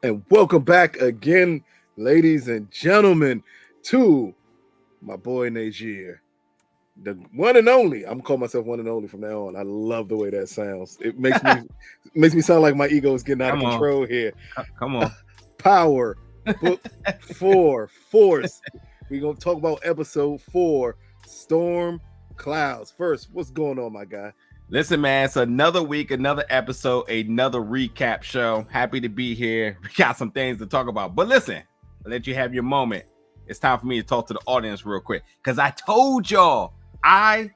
And welcome back again, ladies and gentlemen, to my boy Najir, the one and only. I'm calling myself one and only from now on. I love the way that sounds. It makes me sound like my ego is getting out of control here. Come on. Power, book 4, Force. We're gonna talk about episode 4, Storm Clouds. First, what's going on, my guy? Listen, man, it's another week, another episode, another recap show. Happy to be here. We got some things to talk about. But listen, I'll let you have your moment. It's time for me to talk to the audience real quick. Because I told y'all on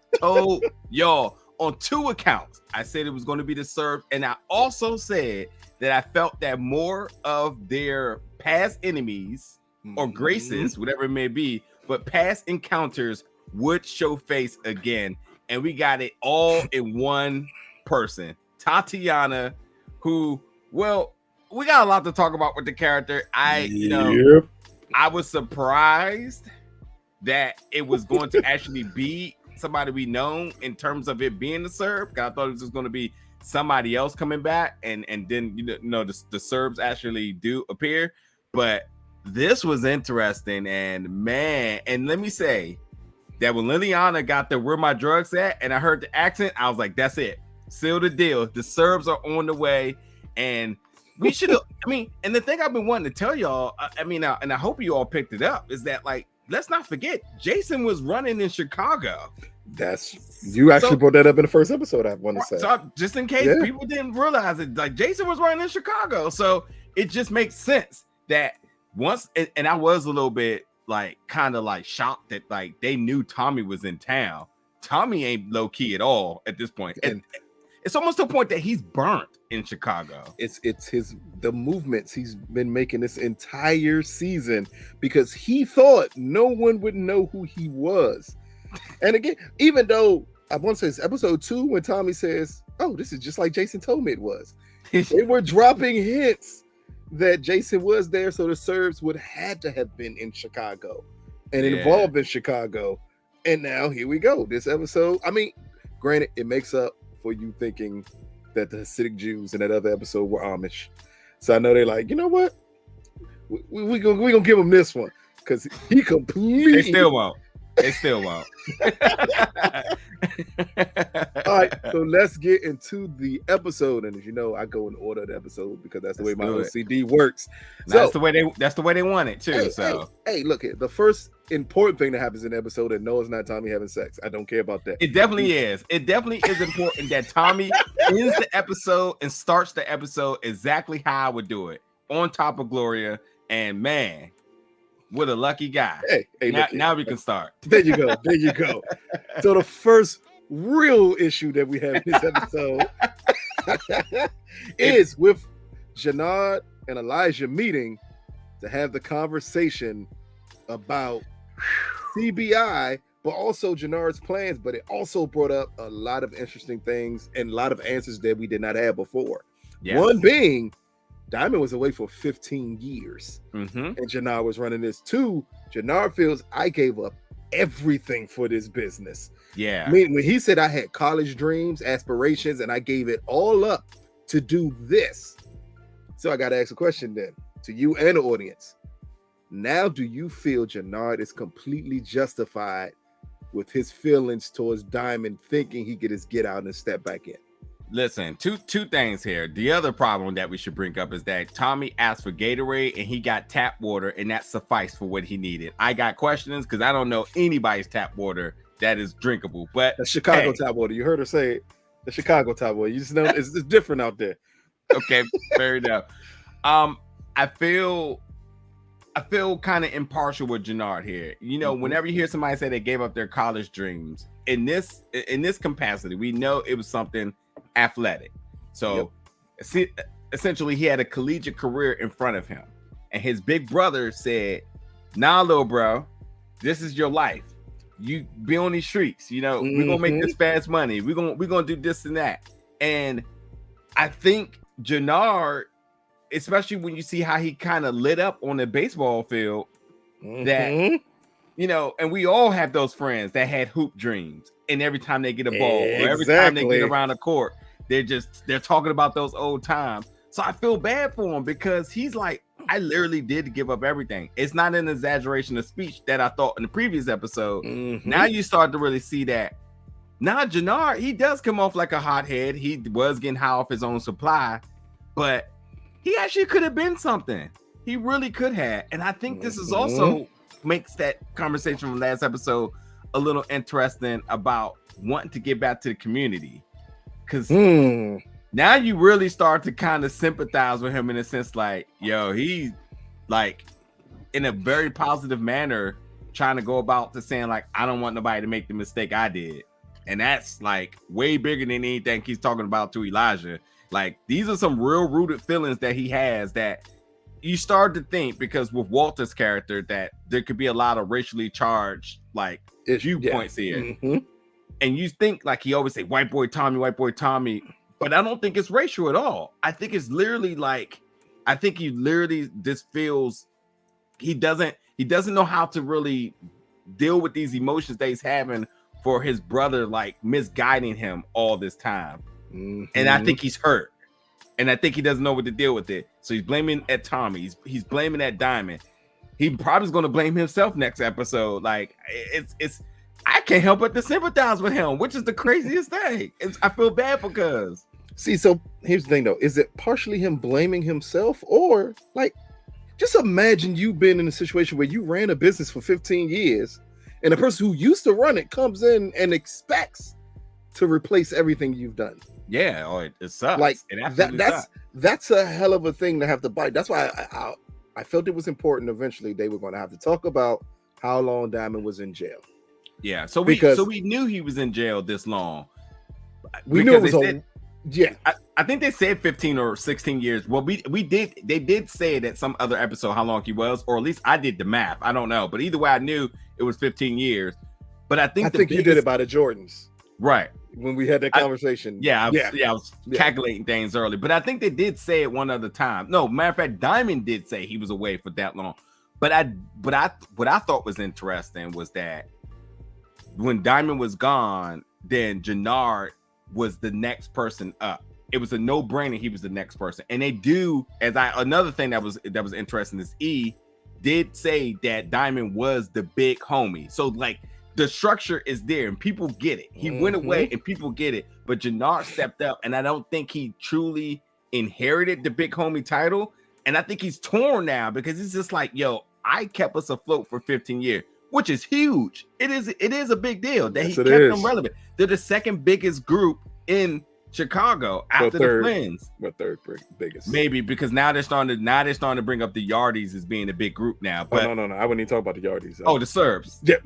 2 accounts. I said it was going to be the Serbs. And I also said that I felt that more of their past enemies or graces, whatever it may be, but past encounters would show face again. And we got it all in one person, Tatiana, who, well, we got a lot to talk about with the character. I was surprised that it was going to actually be somebody we know in terms of it being the Serb. I thought it was just going to be somebody else coming back, and then the Serbs actually do appear. But this was interesting, and man, and let me say that when Liliana got the "Where My Drugs At" and I heard the accent, I was like, that's it. Seal the deal. The Serbs are on the way, and we should have. And the thing I've been wanting to tell y'all, and I hope you all picked it up, is that, like, let's not forget, Jason was running in Chicago. You actually brought that up in the first episode, I want to say. So just in case people didn't realize it, like, Jason was running in Chicago. So it just makes sense that once, and I was a little bit, like, kind of like shocked that, like, they knew Tommy was in town. Tommy ain't low key at all at this point. And it's almost to a point that he's burnt in Chicago. It's the movements he's been making this entire season, because he thought no one would know who he was. And again, even though I want to say it's episode 2 when Tommy says, "Oh, this is just like Jason told me it was." They were dropping hints that Jason was there, so the Serbs would had to have been in Chicago and involved in Chicago. And now here we go. This episode, granted, it makes up for you thinking that the Hasidic Jews in that other episode were Amish. So I know they're like, you know what? We gonna give him this one, because he completely. They still won't. All right, so let's get into the episode. And as you know, I go in order of the episode because that's the way my OCD works. So, that's the way they want it too. Hey, look here. The first important thing that happens in the episode, and no, it's not Tommy having sex. I don't care about that. It definitely is. It definitely is important that Tommy ends the episode and starts the episode exactly how I would do it, on top of Gloria. And man, what a lucky guy. Hey, now we can start. There you go. So the first real issue that we have in this episode is with Jannard and Elijah meeting to have the conversation about CBI, but also Jannard's plans. But it also brought up a lot of interesting things and a lot of answers that we did not have before. Yes. One being, Diamond was away for 15 years, and Jannard was running this. 2, Jannard feels, I gave up everything for this business. Yeah. When he said I had college dreams, aspirations, and I gave it all up to do this. So I got to ask a question then to you and the audience. Now, do you feel Jannard is completely justified with his feelings towards Diamond, thinking he could just get out and step back in? Listen, two things here. The other problem that we should bring up is that Tommy asked for Gatorade and he got tap water, and that sufficed for what he needed. I got questions because I don't know anybody's tap water that is drinkable. But the Chicago tap water, you heard her say it. The Chicago tap water. You just know it's different out there. Okay, fair enough. I feel kind of impartial with Jannard here. Whenever you hear somebody say they gave up their college dreams, in this capacity, we know it was something athletic. So essentially he had a collegiate career in front of him, and his big brother said, "Nah, little bro, this is your life. You be on these streets, we're gonna make this fast money, we're gonna do this and that." And I think Jannard, especially when you see how he kind of lit up on the baseball field, that and we all have those friends that had hoop dreams, and every time they get a ball or every time they get around the court, they're talking about those old times. So I feel bad for him because he's like, I literally did give up everything. It's not an exaggeration of speech that I thought in the previous episode. Now you start to really see that. Now Jannard, he does come off like a hothead. He was getting high off his own supply, but he actually could have been something. He really could have. And I think this is also makes that conversation from last episode a little interesting about wanting to get back to the community. Because now you really start to kind of sympathize with him in a sense like, yo, he's like in a very positive manner trying to go about to saying like, I don't want nobody to make the mistake I did. And that's like way bigger than anything he's talking about to Elijah. Like these are some real rooted feelings that he has that you start to think, because with Walter's character, that there could be a lot of racially charged like viewpoints here. And you think like he always say white boy Tommy, but I don't think it's racial at all. I think it's literally like, I think he literally just feels he doesn't know how to really deal with these emotions that he's having for his brother, like misguiding him all this time. And I think he's hurt. And I think he doesn't know what to deal with it. So he's blaming at Tommy. He's blaming at Diamond. He probably is going to blame himself next episode. Like it's I can't help but to sympathize with him, which is the craziest thing. I feel bad because. See, so here's the thing though. Is it partially him blaming himself, or like, just imagine you been in a situation where you ran a business for 15 years and the person who used to run it comes in and expects to replace everything you've done. Yeah, oh, it sucks. Like sucks. That's a hell of a thing to have to bite. That's why I felt it was important. Eventually, they were going to have to talk about how long Diamond was in jail. Yeah, so we knew he was in jail this long. We knew it was I think they said 15 or 16 years. Well, they did say it at some other episode how long he was, or at least I did the math. I don't know, but either way, I knew it was 15 years. But I think you did it by the Jordans, right? When we had that conversation. I was calculating things early, but I think they did say it one other time. No, matter of fact, Diamond did say he was away for that long. But what I thought was interesting was that when Diamond was gone, then Jannard was the next person up. It was a no-brainer. He was the next person. And they do, another thing that was interesting is E did say that Diamond was the big homie. So like the structure is there and people get it. He went away and people get it. But Jannard stepped up, and I don't think he truly inherited the big homie title. And I think he's torn now because he's just like, yo, I kept us afloat for 15 years. Which is huge. It is a big deal that he kept them relevant. They're the second biggest group in Chicago after the Flins. But third biggest. Maybe because now they're starting to bring up the Yardies as being a big group now. But no. I wouldn't even talk about the Yardies. Oh, the Serbs. Yeah.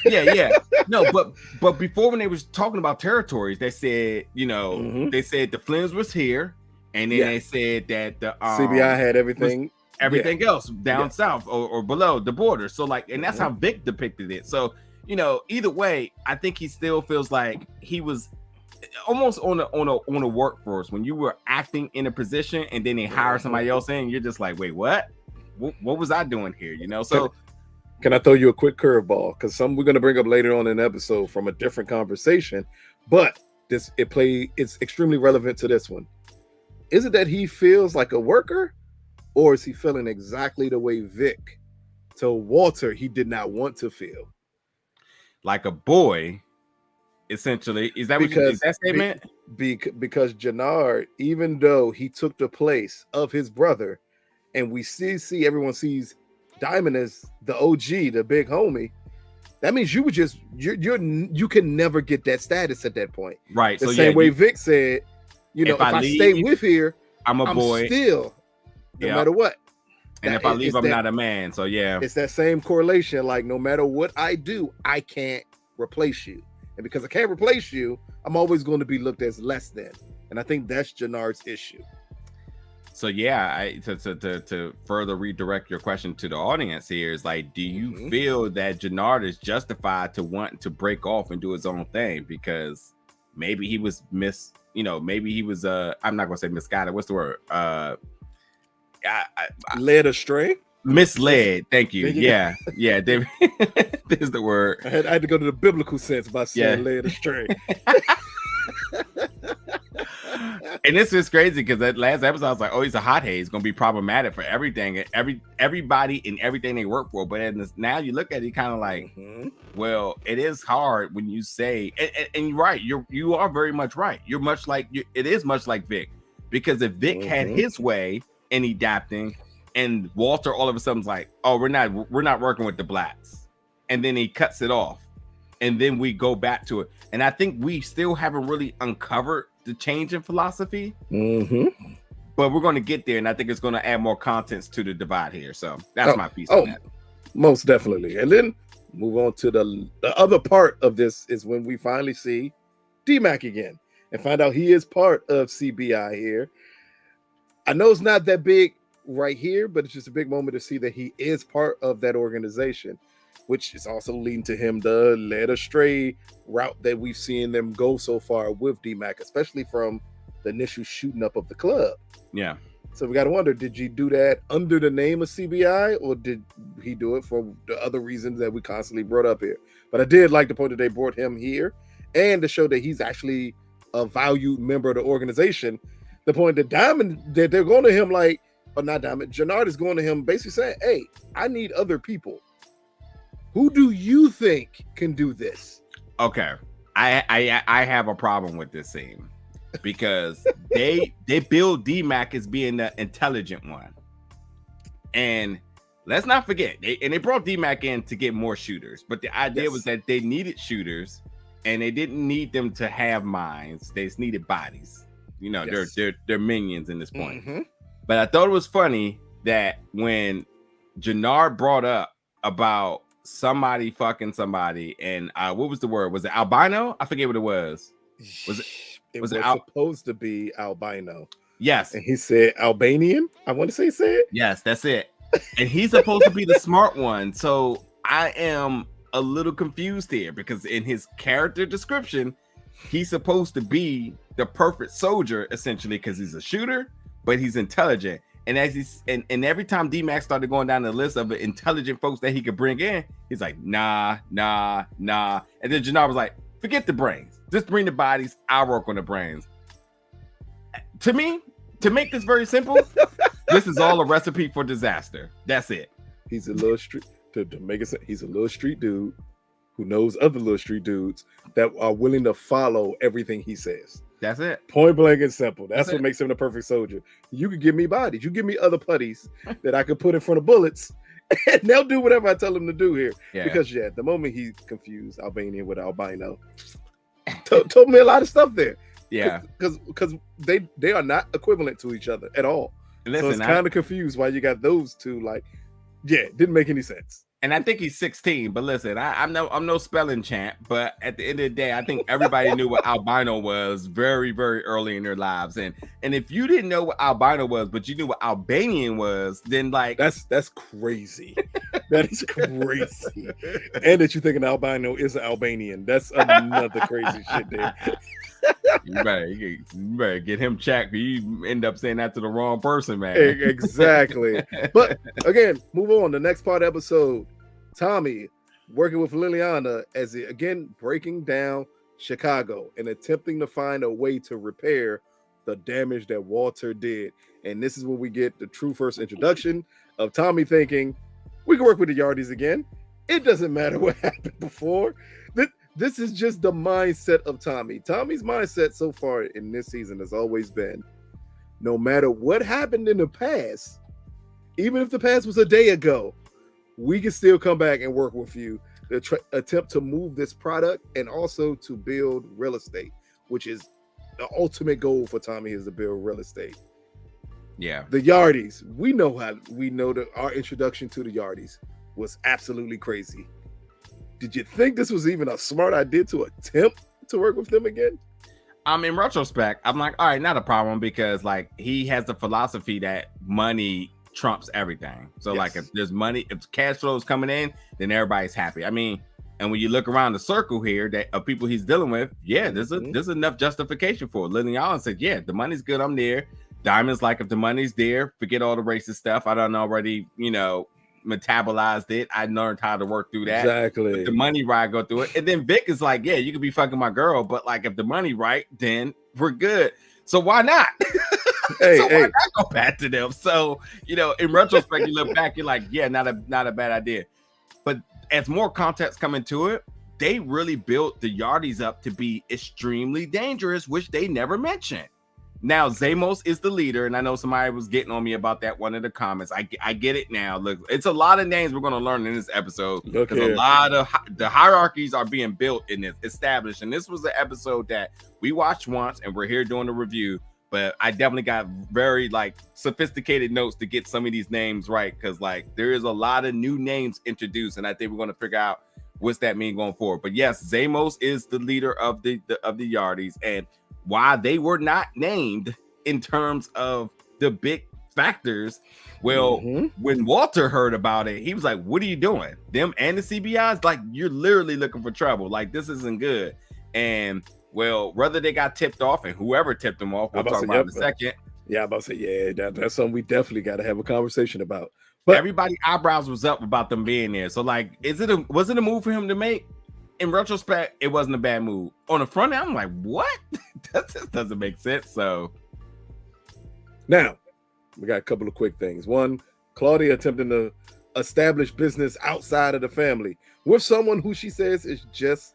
yeah. No, but before when they was talking about territories, they said, they said the Flins was here, and then they said that the CBI had everything. Everything else down south or below the border. So like, and that's how Vic depicted it. So, either way, I think he still feels like he was almost on a workforce when you were acting in a position and then they hire somebody else in. You're just like, wait, what was I doing here? So can I throw you a quick curveball? Because we're going to bring up later on in the episode from a different conversation, but it's extremely relevant to this one. Is it that he feels like a worker? Or is he feeling exactly the way Vic told Walter he did not want to feel? Like a boy, essentially. Is that what that statement? Because Jannard, even though he took the place of his brother, and we see everyone sees Diamond as the OG, the big homie, that means you can never get that status at that point. Right. The same way Vic said, if I stay with here, I'm a boy. Still. No matter what. And if I leave, I'm not a man. So it's that same correlation. Like no matter what I do, I can't replace you. And because I can't replace you, I'm always going to be looked as less than. And I think that's Jannard's issue. So to further redirect your question to the audience here is like, do you feel that Jannard is justified to want to break off and do his own thing? Because maybe he was maybe he was I'm not gonna say misguided. What's the word? Led astray, misled. Thank you. Yeah. There's the word. I had to go to the biblical sense by saying led astray. And this is crazy because that last episode I was like, oh, he's a hothead. He's gonna be problematic for everything, everybody and everything they work for. But now you look at it, kind of like, well, it is hard when you say, and you're right. You are very much right. You're much like it is much like Vic, because if Vic had his way in adapting, and Walter all of a sudden's like, oh, we're not working with the blacks, and then he cuts it off, and then we go back to it. And I think we still haven't really uncovered the change in philosophy, but we're going to get there, and I think it's going to add more contents to the divide here. So that's my piece on that. Most definitely. And then move on to the other part of this is when we finally see Dmacc again and find out he is part of CBI here. I know it's not that big right here, but it's just a big moment to see that he is part of that organization, which is also leading to him the led astray route that we've seen them go so far with Dmacc, especially from the initial shooting up of the club. Yeah. So we got to wonder, did you do that under the name of CBI, or did he do it for the other reasons that we constantly brought up here? But I did like the point that they brought him here and to show that he's actually a valued member of the organization. The point that that they're going to him like, or not Diamond, Jannard is going to him basically saying, hey, I need other people. Who do you think can do this? Okay, I have a problem with this scene because they build Dmacc as being the intelligent one, and let's not forget they brought Dmacc in to get more shooters, but the idea was that they needed shooters, and they didn't need them to have minds. They just needed bodies. You know, they're minions in this point. But I thought it was funny that when Jannard brought up about somebody fucking somebody, and what was the word? Was it albino? I forget what it was. It was supposed to be albino. Yes. And he said Albanian. I want to say he said. Yes, that's it. And he's supposed to be the smart one. So I am a little confused here because in his character description, he's supposed to be the perfect soldier, essentially, because he's a shooter, but he's intelligent. And as he's and every time Dmacc started going down the list of the intelligent folks that he could bring in, he's like, nah. And then Jannard was like, forget the brains. Just bring the bodies. I'll work on the brains. To me, to make this very simple, this is all a recipe for disaster. That's it. He's a little street to make it. He's a little street dude who knows other little street dudes that are willing to follow everything he says. That's it. Point blank and simple. That's what makes him the perfect soldier. You could give me bodies. You give me other putties that I could put in front of bullets, and they'll do whatever I tell them to do here. Yeah. Because the moment he confused Albanian with albino, told me a lot of stuff there. Yeah. Because they are not equivalent to each other at all. Listen, so it's kind of confused why you got those two. Like, didn't make any sense. And I think he's 16, but listen, I'm no spelling champ, but at the end of the day, I think everybody knew what albino was very, very early in their lives. And if you didn't know what albino was, but you knew what Albanian was, then like that's crazy. That is crazy. And that you think an albino is an Albanian. That's another crazy shit there. You better get him checked. You end up saying that to the wrong person, man. Exactly. But again, move on. The next part episode, Tommy working with Liliana as again breaking down Chicago and attempting to find a way to repair the damage that Walter did. And this is when we get the true first introduction of Tommy thinking, we can work with the Yardies again. It doesn't matter what happened before. This is just the mindset of Tommy. Tommy's mindset so far in this season has always been, no matter what happened in the past, even if the past was a day ago, we can still come back and work with you to attempt to move this product and also to build real estate, which is the ultimate goal for Tommy, is to build real estate. Yeah. The Yardies, we know that our introduction to the Yardies was absolutely crazy. Did you think this was even a smart idea to attempt to work with them again? In retrospect, I'm like, all right, not a problem, because like he has the philosophy that money trumps everything. So like if there's money, if cash flow is coming in, then everybody's happy. I mean, and when you look around the circle here that of people he's dealing with, there's enough justification for it. Liliana said, the money's good, I'm there. Diamond's like, if the money's there, forget all the racist stuff. I done already, metabolized it. I learned how to work through that. Exactly. If the money right, go through it. And then Vic is like, you could be fucking my girl, but like if the money right, then we're good. So why not? Hey, why not go back to them? So, in retrospect, you look back, you're like, yeah, not a bad idea. But as more context come into it, they really built the Yardies up to be extremely dangerous, which they never mentioned. Now, Zamos is the leader, and I know somebody was getting on me about that one in the comments. I get it now. Look, it's a lot of names we're going to learn in this episode because a lot of the hierarchies are being built in this, established. And this was an episode that we watched once, and we're here doing the review. But I definitely got very sophisticated notes to get some of these names right because there is a lot of new names introduced, and I think we're going to figure out what's that mean going forward. But yes, Zamos is the leader of the Yardies, and why they were not named in terms of the big factors. Well, when Walter heard about it, he was like, what are you doing? Them and the CBIs, you're literally looking for trouble. This isn't good. And well, whether they got tipped off and whoever tipped them off, we'll talk about in a second. Yeah, I'm about to say, that's something we definitely got to have a conversation about. But everybody eyebrows was up about them being there. So was it a move for him to make? In retrospect, it wasn't a bad move. On the front end, I'm like, what? That just doesn't make sense. So now we got a couple of quick things. One, Claudia attempting to establish business outside of the family with someone who she says is just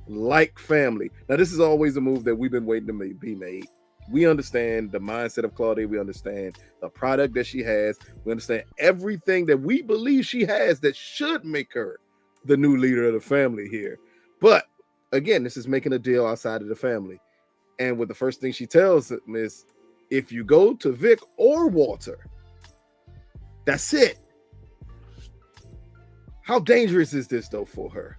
like family. Now, this is always a move that we've been waiting to be made. We understand the mindset of Claudia. We understand the product that she has. We understand everything that we believe she has that should make her the new leader of the family here. But again, this is making a deal outside of the family. And with the first thing she tells him is, if you go to Vic or Walter, that's it. How dangerous is this though for her?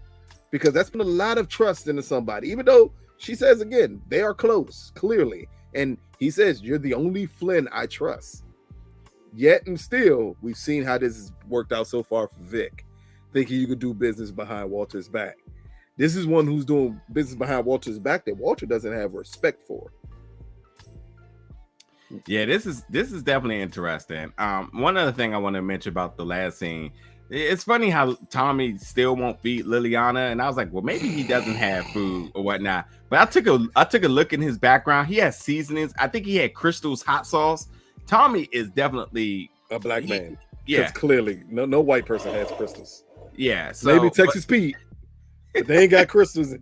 Because that's been a lot of trust into somebody, even though she says again, they are close, clearly. And he says, you're the only Flynn I trust. Yet and still, we've seen how this has worked out so far for Vic, thinking you could do business behind Walter's back. This is one who's doing business behind Walter's back that Walter doesn't have respect for. Yeah, this is definitely interesting. One other thing I want to mention about the last scene, it's funny how Tommy still won't feed Liliana, and I was like, well, maybe he doesn't have food or whatnot. But I took a look in his background. He has seasonings. I think he had Crystal's hot sauce. Tommy is definitely a black man. Yeah, clearly no white person has crystals. Yeah, so maybe Texas Pete, but they ain't got crystals.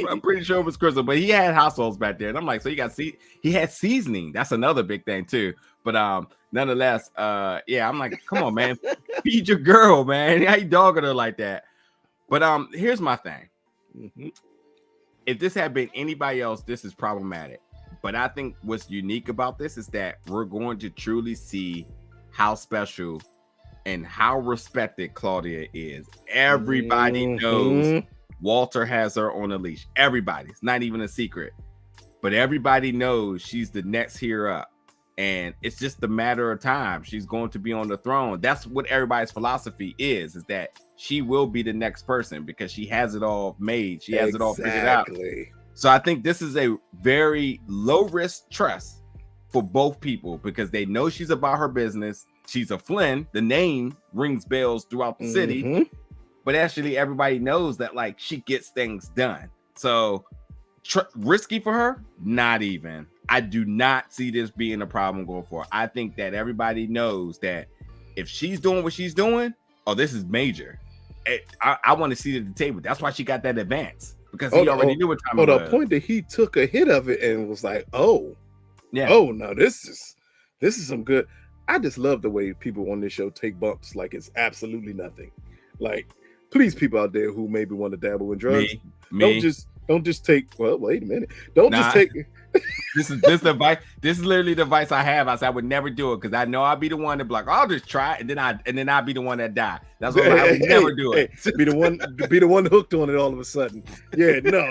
I'm pretty sure it was Crystal, but he had hot sauce back there, and I'm like, so he had seasoning. That's another big thing too. But nonetheless, yeah, I'm like, come on, man, feed your girl, man. How you dogging her like that? But here's my thing. If this had been anybody else, this is problematic. But I think what's unique about this is that we're going to truly see how special and how respected Claudia is. Everybody knows Walter has her on a leash. Everybody. It's not even a secret. But everybody knows she's the next hero up. And it's just a matter of time. She's going to be on the throne. That's what everybody's philosophy is that she will be the next person because she has it all made. She has it all figured out. So I think this is a very low risk trust for both people because they know she's about her business. She's a Flynn. The name rings bells throughout the city. But actually everybody knows that like she gets things done. So risky for her? Not even. I do not see this being a problem going forward. I think that everybody knows that if she's doing what she's doing, oh, this is major. I want to see it at the table. That's why she got that advance because he already knew what time it was. The point that he took a hit of it and was like, oh, yeah. Oh, no, this is some good. I just love the way people on this show take bumps like it's absolutely nothing. Like, please, people out there who maybe want to dabble in drugs, don't just take. Well, wait a minute. Just take. This is literally the advice I have. I said I would never do it because I know I'll be the one to be like, I'll just try it, and then I'll be the one that die. That's why I would never do it. Be the one hooked on it all of a sudden. Yeah, no.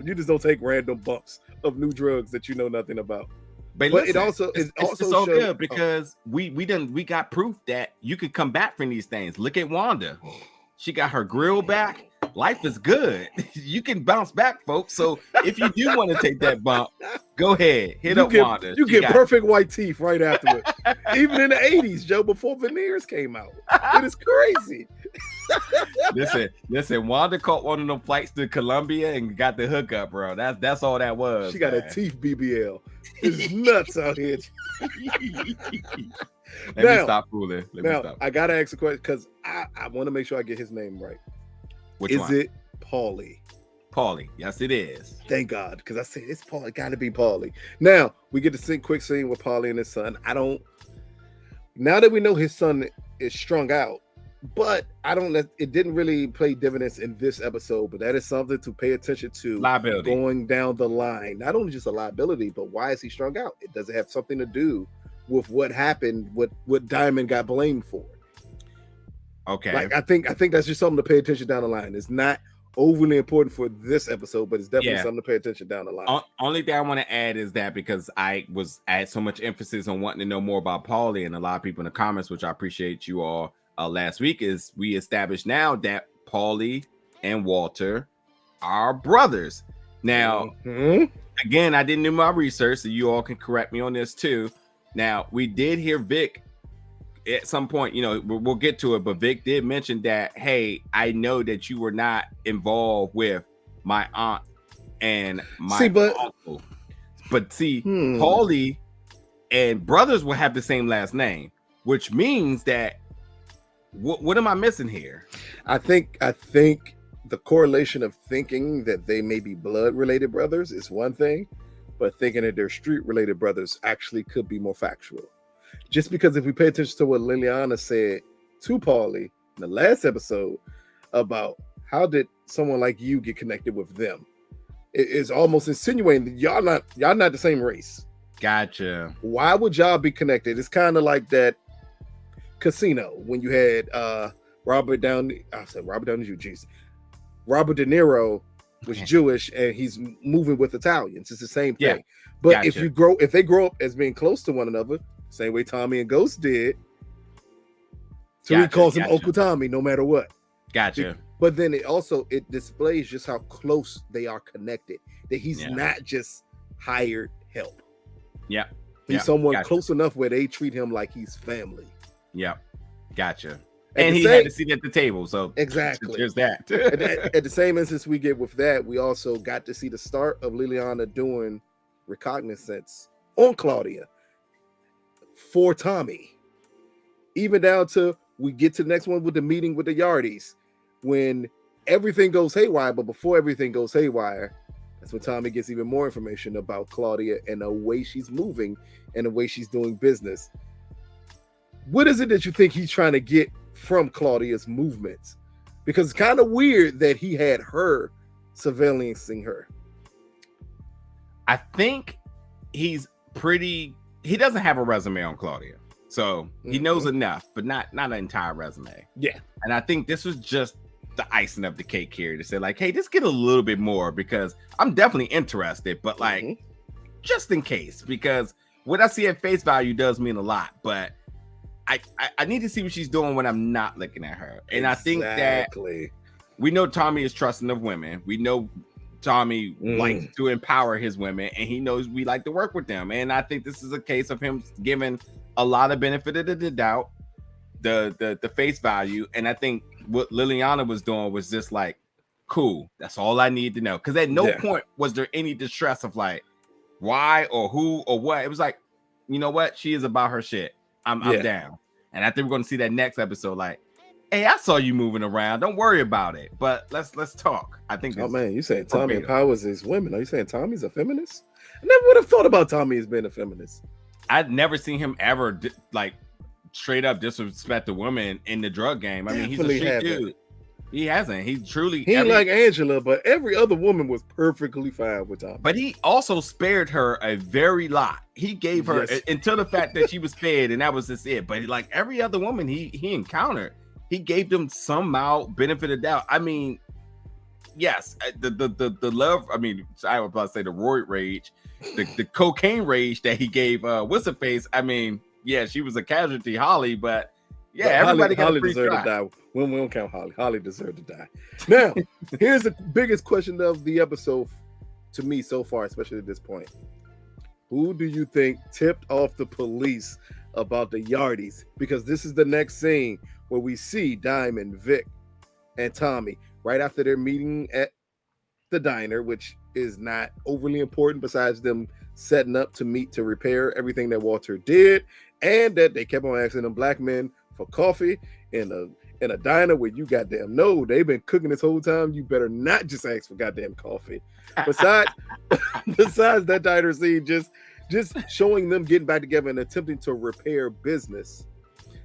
You just don't take random bumps of new drugs that you know nothing about. But listen, it's so good because we got proof that you could come back from these things. Look at Wanda. She got her grill back. Life is good. You can bounce back, folks. So if you do want to take that bump, go ahead. Wanda. You get perfect white teeth right afterwards. Even in the 80s, Joe, before veneers came out. It is crazy. Listen. Wanda caught one of them flights to Colombia and got the hookup, bro. That's all that was. She got a teeth BBL. It's nuts out here. Let me stop fooling. I gotta ask a question because I want to make sure I get his name right. Which is one? it Paulie? Paulie. Yes, it is. Thank God, because I said it's Paulie. It gotta be Paulie. Now we get to quick scene with Paulie and his son. Now that we know his son is strung out, but it didn't really play dividends in this episode, but that is something to pay attention to. Liability. Going down the line. Not only just a liability, but why is he strung out? It doesn't have something to do with what happened, what Diamond got blamed for. Okay. Like I think that's just something to pay attention down the line. It's not overly important for this episode, but it's definitely something to pay attention down the line. Only thing I want to add is that because I had so much emphasis on wanting to know more about Paulie, and a lot of people in the comments, which I appreciate you all last week, is we established now that Paulie and Walter are brothers. Now, again, I didn't do my research, so you all can correct me on this too. Now, we did hear Vic at some point, we'll get to it, but Vic did mention that, hey, I know that you were not involved with my aunt and my uncle. But Paulie and brothers will have the same last name, which means that what am I missing here? I think the correlation of thinking that they may be blood-related brothers is one thing, but thinking that they're street-related brothers actually could be more factual. Just because if we pay attention to what Liliana said to Paulie in the last episode about how did someone like you get connected with them, it is almost insinuating that y'all not the same race. Gotcha. Why would y'all be connected? It's kind of like that Casino when you had Robert De Niro was Jewish and he's moving with Italians. It's the same thing. Yeah. But if they grow up as being close to one another, same way Tommy and Ghost did, so he calls him Uncle Tommy no matter what. Gotcha. But then it displays just how close they are connected. That he's not just hired help. Yeah. He's someone close enough where they treat him like he's family. Yeah. Gotcha. And he had to sit at the table. So exactly. There's that. At the same instance we get with that, we also got to see the start of Liliana doing recognizance on Claudia for Tommy. Even down to we get to the next one with the meeting with the Yardies when everything goes haywire, but before everything goes haywire, that's when Tommy gets even more information about Claudia and the way she's moving and the way she's doing business. What is it that you think he's trying to get from Claudia's movements? Because it's kind of weird that he had her surveillancing her. I think he doesn't have a resume on Claudia. So he knows enough, but not an entire resume. Yeah. And I think this was just the icing of the cake here to say like, hey, just get a little bit more because I'm definitely interested, but like just in case, because what I see at face value does mean a lot, but I need to see what she's doing when I'm not looking at her. And I think that we know Tommy is trusting of women. We know Tommy likes to empower his women, and he knows we like to work with them. And I think this is a case of him giving a lot of benefit of the doubt, the face value. And I think what Liliana was doing was just like, cool, that's all I need to know. Because at no point was there any distress of like, why or who or what. It was like, you know what? She is about her shit. I'm down. And I think we're going to see that next episode. Like, hey, I saw you moving around. Don't worry about it. But let's talk. I think. Oh man, you saying Tommy empowers his women? Are you saying Tommy's a feminist? I never would have thought about Tommy as being a feminist. I'd never seen him ever like straight up disrespect a woman in the drug game. I mean, he's a street dude. He hasn't. He ain't like Angela, but every other woman was perfectly fine with Tommy. But he also spared her a very lot. He gave her until the fact that she was fed, and that was just it. But like every other woman he encountered, he gave them some mild benefit of doubt. I mean, yes, the love. I mean, I was about to say the roid rage, the cocaine rage that he gave. What's her face? I mean, yeah, she was a casualty, Holly, but. Yeah, everybody got a free deserved to die. We don't count Holly. Holly deserved to die. Now, here's the biggest question of the episode to me so far, especially at this point. Who do you think tipped off the police about the Yardies? Because this is the next scene where we see Diamond, Vic, and Tommy right after their meeting at the diner, which is not overly important besides them setting up to meet to repair everything that Walter did, and that they kept on asking them black men for coffee in a diner where you goddamn know they've been cooking this whole time. You better not just ask for goddamn coffee. Besides that diner scene, just showing them getting back together and attempting to repair business.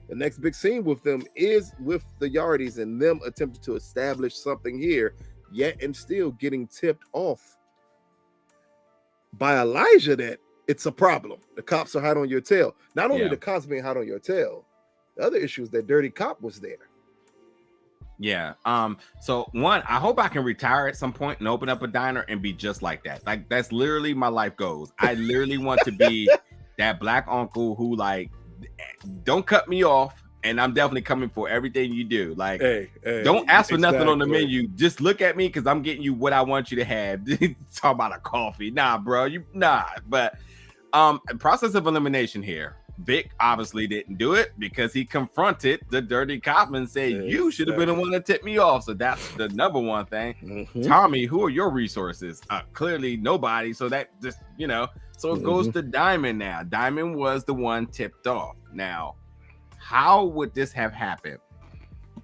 The next big scene with them is with the Yardies and them attempting to establish something here, yet and still getting tipped off by Elijah that it's a problem. The cops are hot on your tail. Not only the cops being hot on your tail, the other issue is that dirty cop was there. Yeah. So one, I hope I can retire at some point and open up a diner and be just like that. Like that's literally my life goals. I literally want to be that black uncle who like don't cut me off, and I'm definitely coming for everything you do. Like, don't ask for nothing on the menu. Just look at me because I'm getting you what I want you to have. Talk about a coffee, nah, bro. But process of elimination here. Vic obviously didn't do it because he confronted the dirty cop and said, you should have been the one that tipped me off. So that's the number one thing. Mm-hmm. Tommy, who are your resources? Clearly nobody. So that just, so it goes to Diamond now. Diamond was the one tipped off. Now, how would this have happened?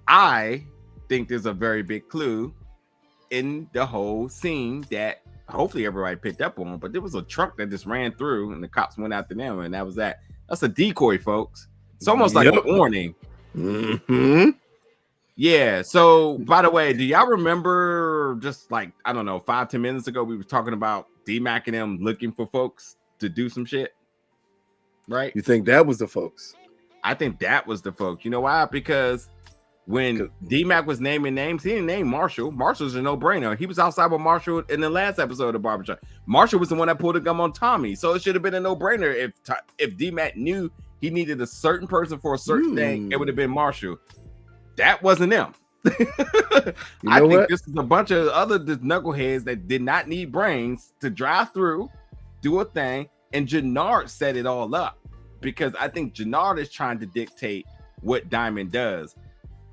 I think there's a very big clue in the whole scene that hopefully everybody picked up on, but there was a truck that just ran through and the cops went after them, and that was that. That's a decoy, folks. It's almost like a warning. Mm-hmm. Yeah. So, by the way, do y'all remember just like, I don't know, 5-10 minutes ago, we were talking about Dmacc and them looking for folks to do some shit? Right? You think that was the folks? I think that was the folks. You know why? Because when Dmacc was naming names, he didn't name Marshall. Marshall's a no-brainer. He was outside with Marshall in the last episode of Barbershop. Marshall was the one that pulled the gum on Tommy. So it should have been a no-brainer. If Dmacc knew he needed a certain person for a certain thing, it would have been Marshall. That wasn't him. I think this is a bunch of other knuckleheads that did not need brains to drive through, do a thing, and Jannard set it all up. Because I think Jannard is trying to dictate what Diamond does.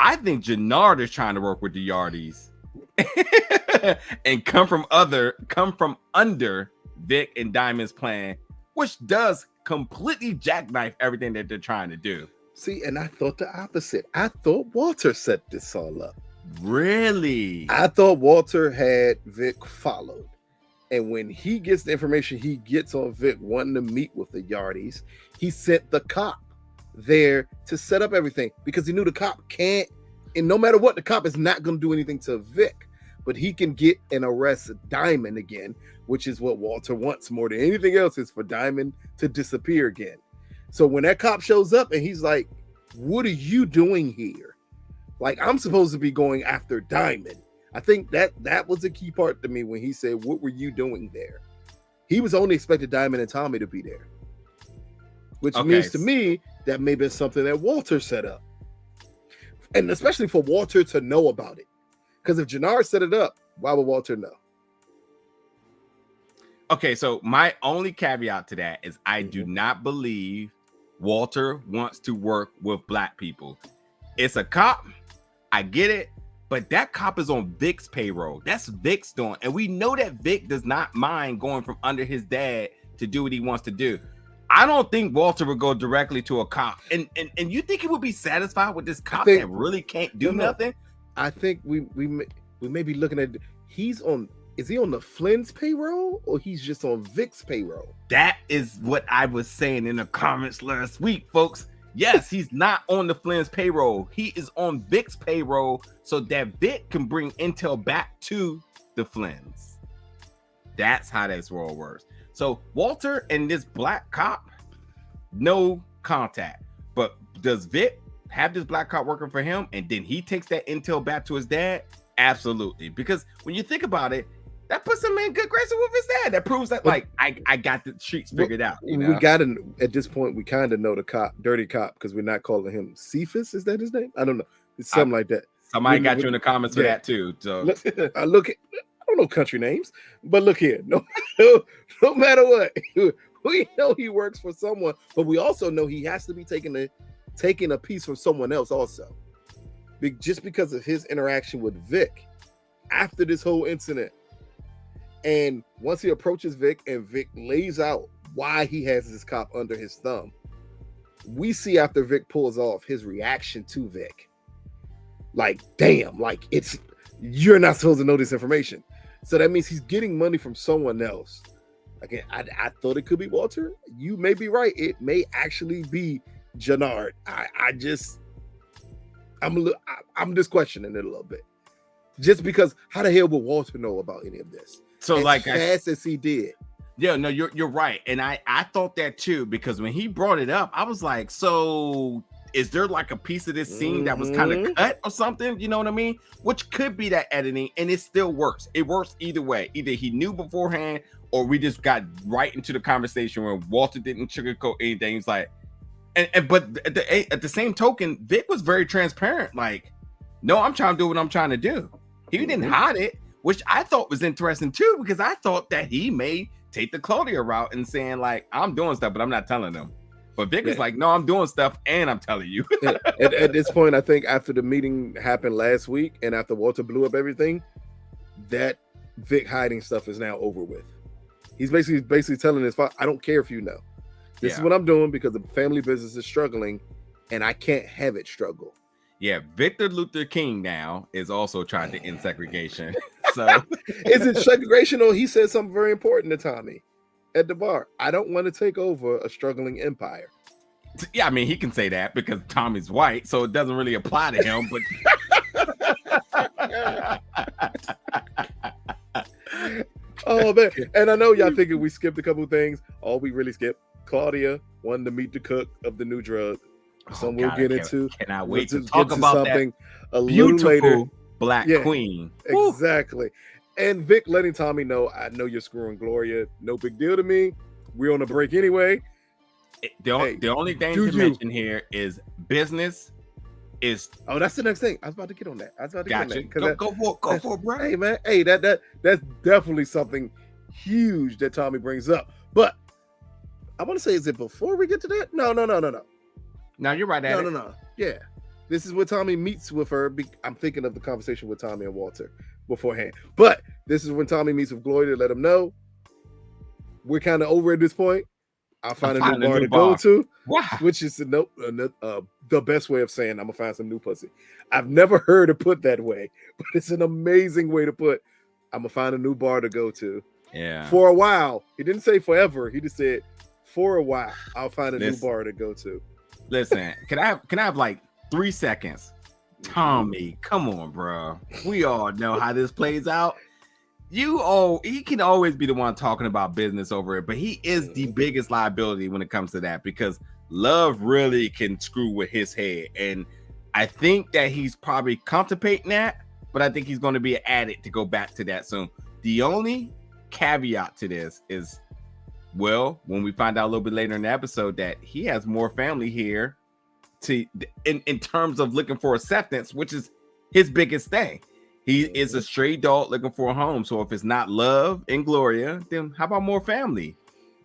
I think Jannard is trying to work with the Yardies and come from under Vic and Diamond's plan, which does completely jackknife everything that they're trying to do. See, and I thought the opposite. I thought Walter set this all up. Really? I thought Walter had Vic followed. And when he gets the information he gets on Vic wanting to meet with the Yardies, he sent the cop there to set up everything because he knew the cop can't, and no matter what, the cop is not going to do anything to Vic, but he can get and arrest Diamond again, which is what Walter wants more than anything else, is for Diamond to disappear again. So when that cop shows up and he's like, what are you doing here? Like, I'm supposed to be going after Diamond. I think that was a key part to me when he said, what were you doing there? He was only expected Diamond and Tommy to be there. Which means to me that may be something that Walter set up. And especially for Walter to know about it. Because if Jannard set it up, why would Walter know? Okay, so my only caveat to that is I do not believe Walter wants to work with black people. It's a cop. I get it. But that cop is on Vic's payroll. That's Vic's doing. And we know that Vic does not mind going from under his dad to do what he wants to do. I don't think Walter would go directly to a cop. And you think he would be satisfied with this cop that really can't do nothing? I think we may be looking at, is he on the Flynn's payroll or he's just on Vic's payroll? That is what I was saying in the comments last week, folks. Yes, he's not on the Flynn's payroll. He is on Vic's payroll so that Vic can bring intel back to the Flynn's. That's how this world works. So Walter and this black cop, no contact. But does Vic have this black cop working for him and then he takes that intel back to his dad? Absolutely. Because when you think about it, that puts him in good graces with his dad. That proves that, like, I got the streets figured out. You know? We got to, at this point, we kind of know the cop, dirty cop, because we're not calling him Cephas. Is that his name? I don't know. It's something like that. Somebody got you in the comments for that too. So I don't know country names, but look here. No matter what, we know he works for someone, but we also know he has to be taking a piece from someone else also. just because of his interaction with Vic after this whole incident. And once he approaches Vic and Vic lays out why he has this cop under his thumb, we see after Vic pulls off his reaction to Vic. Like, damn, like you're not supposed to know this information. So that means he's getting money from someone else. Again, I thought it could be Walter. You may be right. It may actually be Jannard. I'm just questioning it a little bit. Just because how the hell would Walter know about any of this? So as fast as he did. Yeah, no, you're right. And I thought that too, because when he brought it up, I was like, so is there like a piece of this scene that was kind of cut or something? You know what I mean? Which could be that editing, and it still works. It works either way. Either he knew beforehand, or we just got right into the conversation where Walter didn't sugarcoat anything. He's like, but at the same token, Vic was very transparent. Like, no, I'm trying to do what I'm trying to do. He didn't hide it, which I thought was interesting too, because I thought that he may take the Claudia route and saying like, I'm doing stuff, but I'm not telling them. But Vic is like, no, I'm doing stuff and I'm telling you. at this point, I think after the meeting happened last week and after Walter blew up everything, that Vic hiding stuff is now over with. He's basically telling his father, I don't care if you know. This is what I'm doing because the family business is struggling and I can't have it struggle. Yeah, Victor Luther King now is also trying to end segregation. So is it segregation, or he said something very important to Tommy at the bar? I don't want to take over a struggling empire. Yeah, I mean, he can say that because Tommy's white, so it doesn't really apply to him. But oh man, and I know y'all thinking we skipped a couple of things. All we really skipped, Claudia wanted to meet the cook of the new drug. We'll get into. Cannot wait to talk about something a little later. Black queen. Exactly. And Vic letting Tommy know, I know you're screwing Gloria. No big deal to me. We're on a break anyway. The only thing to mention here is business is. Oh, that's the next thing. I was about to get on that. Go for it, bro. Hey, man. Hey, that's definitely something huge that Tommy brings up. But I want to say, is it before we get to that? No. No, you're right. No. Yeah. This is where Tommy meets with her. I'm thinking of the conversation with Tommy and Walter beforehand. But this is when Tommy meets with Gloria to let him know we're kind of over at this point. I'll find a new bar to go to. Wow. Which is the best way of saying I'm going to find some new pussy. I've never heard it put that way, but it's an amazing way to put I'm going to find a new bar to go to. Yeah. For a while. He didn't say forever. He just said for a while, I'll find a new bar to go to. Listen, can I have like 3 seconds? Tommy, come on, bro. We all know how this plays out. He can always be the one talking about business over it, but he is the biggest liability when it comes to that, because love really can screw with his head. And I think that he's probably contemplating that, but I think he's going to be an addict to go back to that soon. The only caveat to this is, well, when we find out a little bit later in the episode that he has more family here in terms of looking for acceptance, which is his biggest thing. He is a stray dog looking for a home. So if it's not love and Gloria, then how about more family?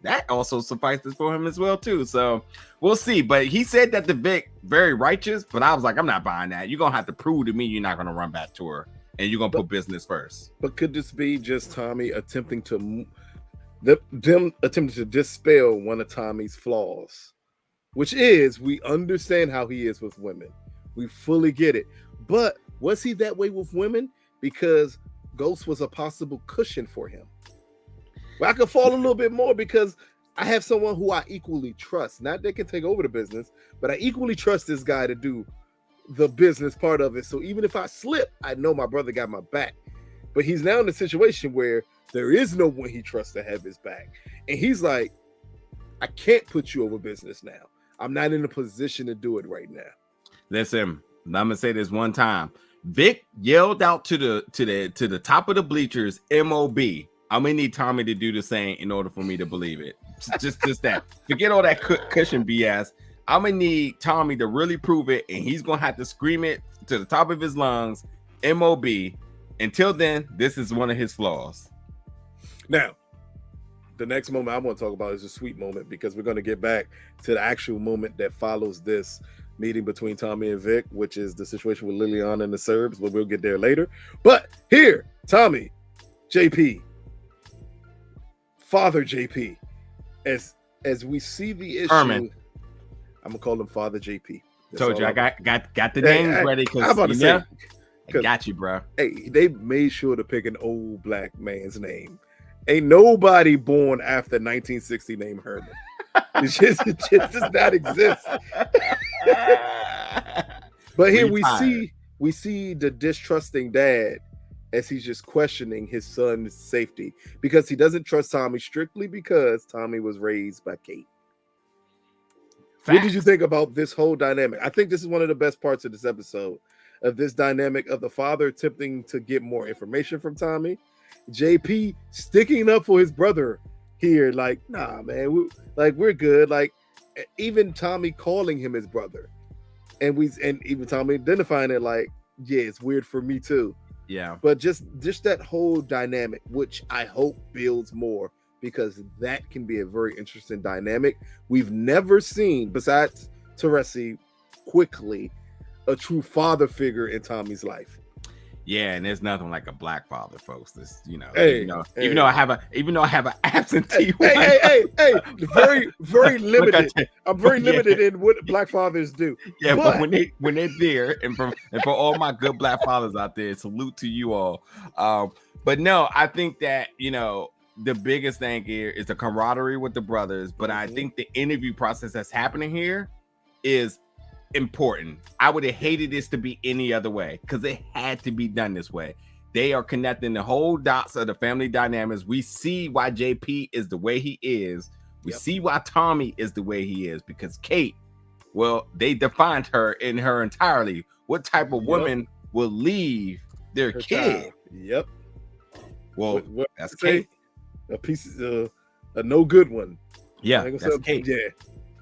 That also suffices for him as well too. So we'll see. But he said that the Vic very righteous, but I was like, I'm not buying that. You're gonna have to prove to me you're not gonna run back to her and you're gonna put business first. But could this be just Tommy attempting to dispel one of Tommy's flaws, which is we understand how he is with women. We fully get it. But was he that way with women because Ghost was a possible cushion for him? Well, I could fall a little bit more because I have someone who I equally trust. Not that can take over the business, but I equally trust this guy to do the business part of it. So even if I slip, I know my brother got my back. But he's now in a situation where there is no one he trusts to have his back. And he's like, I can't put you over business now. I'm not in a position to do it right now. Listen, I'm gonna say this one time. Vic yelled out to the top of the bleachers, MOB. I'm gonna need Tommy to do the same in order for me to believe it. Just that. Forget all that cushion BS. I'm gonna need Tommy to really prove it, and he's gonna have to scream it to the top of his lungs, MOB. Until then, this is one of his flaws. Now, the next moment I want to talk about is a sweet moment, because we're going to get back to the actual moment that follows this meeting between Tommy and Vic, which is the situation with Liliana and the Serbs, but we'll get there later. But here, Tommy, JP, Father JP, as we see the issue, Herman. I'm gonna call him Father JP. Told you I got the names ready because I got you, bro. Hey, they made sure to pick an old black man's name. Ain't nobody born after 1960 named Herman. It just does not exist. But here we see the distrusting dad as he's just questioning his son's safety because he doesn't trust Tommy strictly because Tommy was raised by Kate. What did you think about this whole dynamic? I think this is one of the best parts of this episode, of this dynamic of the father attempting to get more information from Tommy, JP sticking up for his brother here, like, nah, man, we're good. Like, even Tommy calling him his brother, and even Tommy identifying it like, yeah, it's weird for me too. Yeah, but just that whole dynamic, which I hope builds more, because that can be a very interesting dynamic. We've never seen, besides Teresi, quickly, a true father figure in Tommy's life. Yeah, and there's nothing like a black father, folks. This, even though I have an absentee. Hey, very limited. I'm very limited in what black fathers do. Yeah, but when they're there, and for all my good black fathers out there, salute to you all. But no, I think that the biggest thing here is the camaraderie with the brothers. But I think the interview process that's happening here is important. I would have hated this to be any other way because it had to be done this way. They are connecting the whole dots of the family dynamics. We see why JP is the way he is. We see why Tommy is the way he is, because Kate, well, they defined her in her entirely. What type of woman will leave their kid? Child. Well, that's Kate. A piece of a no good one. Yeah, that's Kate.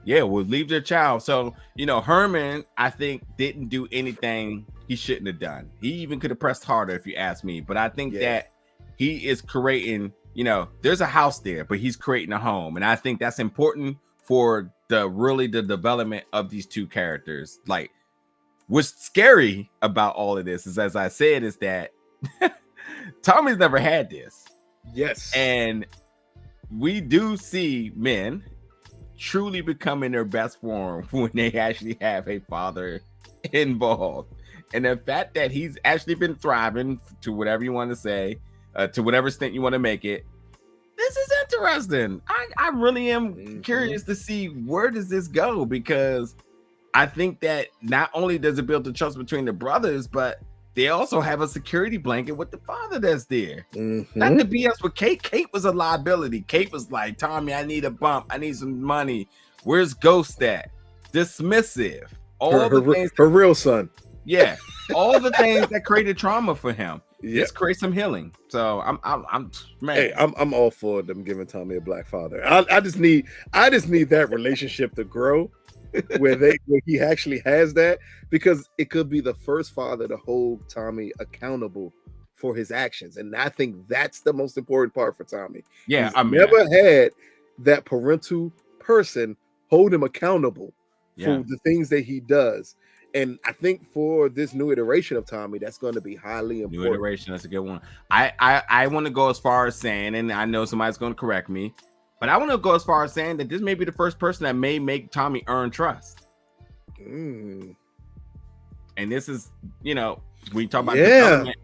Yeah, will leave their child. So, Herman, I think, didn't do anything he shouldn't have done. He even could have pressed harder, if you ask me. But I think that he is creating, there's a house there, but he's creating a home. And I think that's important for the development of these two characters. Like, what's scary about all of this is, as I said, is that Tommy's never had this. Yes. And we do see men truly becoming their best form when they actually have a father involved. And the fact that he's actually been thriving, to whatever you want to say, to whatever extent you want to make it, this is interesting. I really am curious to see where does this go, because I think that not only does it build the trust between the brothers, but they also have a security blanket with the father that's there. Not to BS with Kate. Kate was a liability. Kate was like, Tommy, I need a bump. I need some money. Where's Ghost at? Dismissive. Her real son. Yeah. All the things that created trauma for him. Let's create some healing. So I'm man. Hey, I'm all for them giving Tommy a black father. I just need that relationship to grow. where he actually has that, because it could be the first father to hold Tommy accountable for his actions, and I think that's the most important part for Tommy. Yeah, He's never had that parental person hold him accountable for the things that he does, and I think for this new iteration of Tommy, that's going to be highly important. New iteration, that's a good one. I want to go as far as saying, and I know somebody's going to correct me, but I want to go as far as saying that this may be the first person that may make Tommy earn trust. And this is, we talk about development.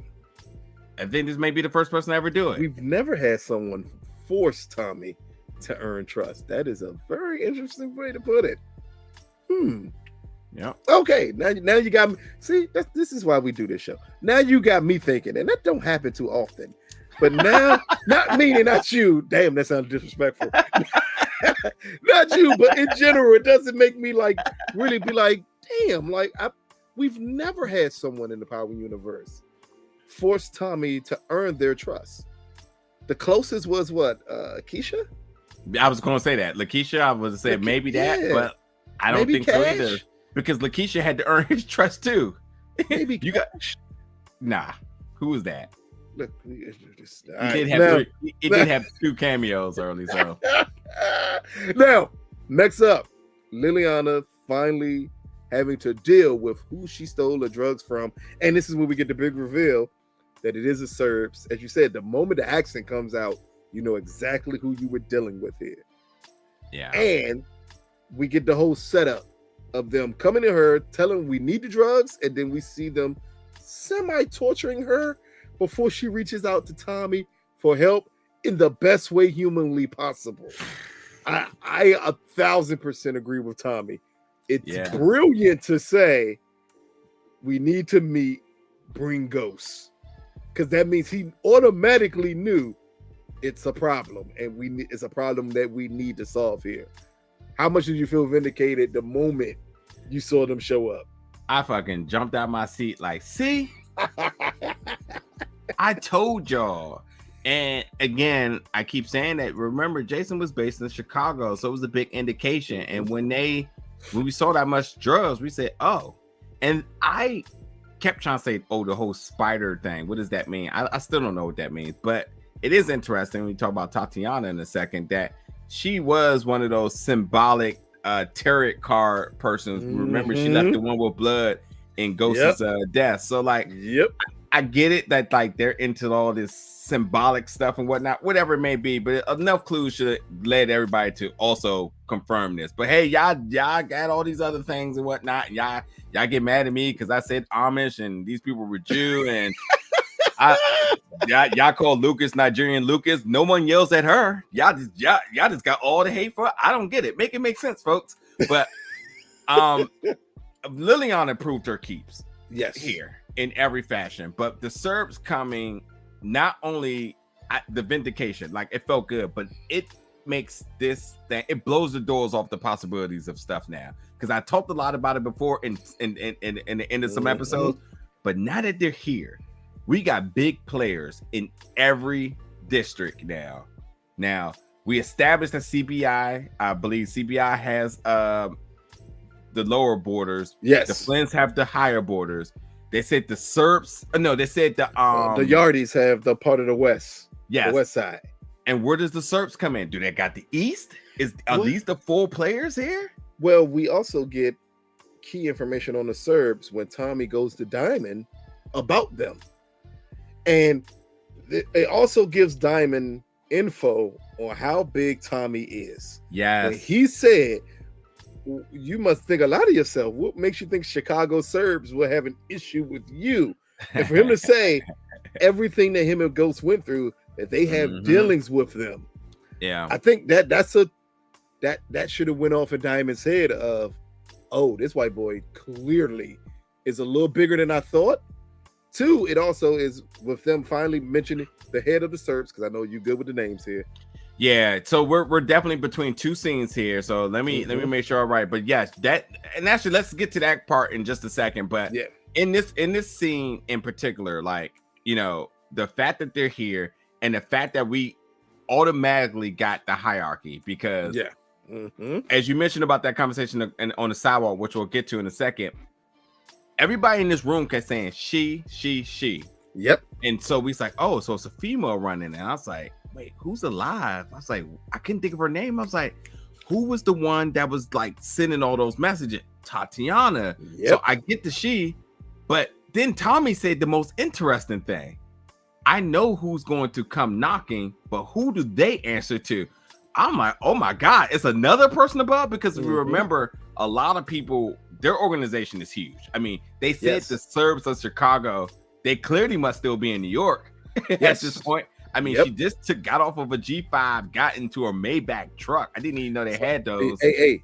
I think this may be the first person to ever do it. We've never had someone force Tommy to earn trust. That is a very interesting way to put it. Yeah. Okay. Now you got me. See, this is why we do this show. Now you got me thinking, and that don't happen too often. But now, not you. Damn, that sounds disrespectful. Not you, but in general, it doesn't make me really be like, damn, we've never had someone in the Power universe force Tommy to earn their trust. The closest was what, Keisha? I was going to say that. Lakeisha, I was saying maybe that, but I don't think so either. Because Lakeisha had to earn his trust too. Maybe you got who was that? Look, he did have 2 cameos early. So now, next up, Liliana finally having to deal with who she stole the drugs from. And this is when we get the big reveal that it is the Serbs. As you said, the moment the accent comes out, you know exactly who you were dealing with here. Yeah. And we get the whole setup of them coming to her, telling we need the drugs, and then we see them semi-torturing her before she reaches out to Tommy for help in the best way humanly possible. I 1,000% agree with Tommy. It's brilliant to say we need to meet, bring ghosts, because that means he automatically knew it's a problem, and it's a problem that we need to solve here. How much did you feel vindicated the moment you saw them show up? I fucking jumped out my seat like, see, I told y'all. And again, I keep saying that. Remember, Jason was based in Chicago, so it was a big indication. And when we saw that much drugs, we said, oh. And I kept trying to say, oh, the whole spider thing. What does that mean? I still don't know what that means. But it is interesting when we talk about Tatiana in a second, that she was one of those symbolic tarot card persons. Remember, she left the one with blood in Ghost's death. So like, I get it that like they're into all this symbolic stuff and whatnot, whatever it may be, but enough clues should have led everybody to also confirm this. But hey, y'all got all these other things and whatnot. Y'all get mad at me because I said Amish and these people were Jew, and y'all call Lucas Nigerian Lucas. No one yells at her. Y'all just got all the hate for her. I don't get it. Make it make sense, folks. But Liliana proved her keeps. Yes, here in every fashion. But the Serbs coming, not only the vindication, like it felt good, but it makes this thing, it blows the doors off the possibilities of stuff now. Because I talked a lot about it before in the end of some episodes, but now that they're here, we got big players in every district now. Now we established that CBI, I believe CBI has the lower borders. Yes, the Flins have the higher borders. They said the Serbs. No, they said the Yardies have the part of the west. Yes, the west side. And where does the Serbs come in? Do they got the East? Are these the 4 players here? Well, we also get key information on the Serbs when Tommy goes to Diamond about them, and it also gives Diamond info on how big Tommy is. Yes, and he said, you must think a lot of yourself. What makes you think Chicago Serbs will have an issue with you? And for him to say everything that him and Ghost went through, that they have dealings with them. Yeah, I think that should have went off in Diamond's head of, oh, this white boy clearly is a little bigger than I thought. 2, it also is with them finally mentioning the head of the Serbs, because I know you're good with the names here. Yeah, so we're definitely between 2 scenes here. So let me make sure I'm right. But yes, and actually let's get to that part in just a second. But yeah, in this scene in particular, like, you know, the fact that they're here and the fact that we automatically got the hierarchy, because as you mentioned about that conversation on the sidewalk, which we'll get to in a second, everybody in this room kept saying she. Yep. And so we was like, oh, so it's a female running. And I was like, wait, who's alive? I was like, I couldn't think of her name. I was like, who was the one that was like sending all those messages? Tatiana. Yep. So I get the she, but then Tommy said the most interesting thing. I know who's going to come knocking, but who do they answer to? I'm like, oh my God, it's another person above? Because if you remember, a lot of people, their organization is huge. I mean, they said the Serbs of Chicago, they clearly must still be in New York at this point. I mean, she just got off of a G5, got into a Maybach truck. I didn't even know they had those. Hey.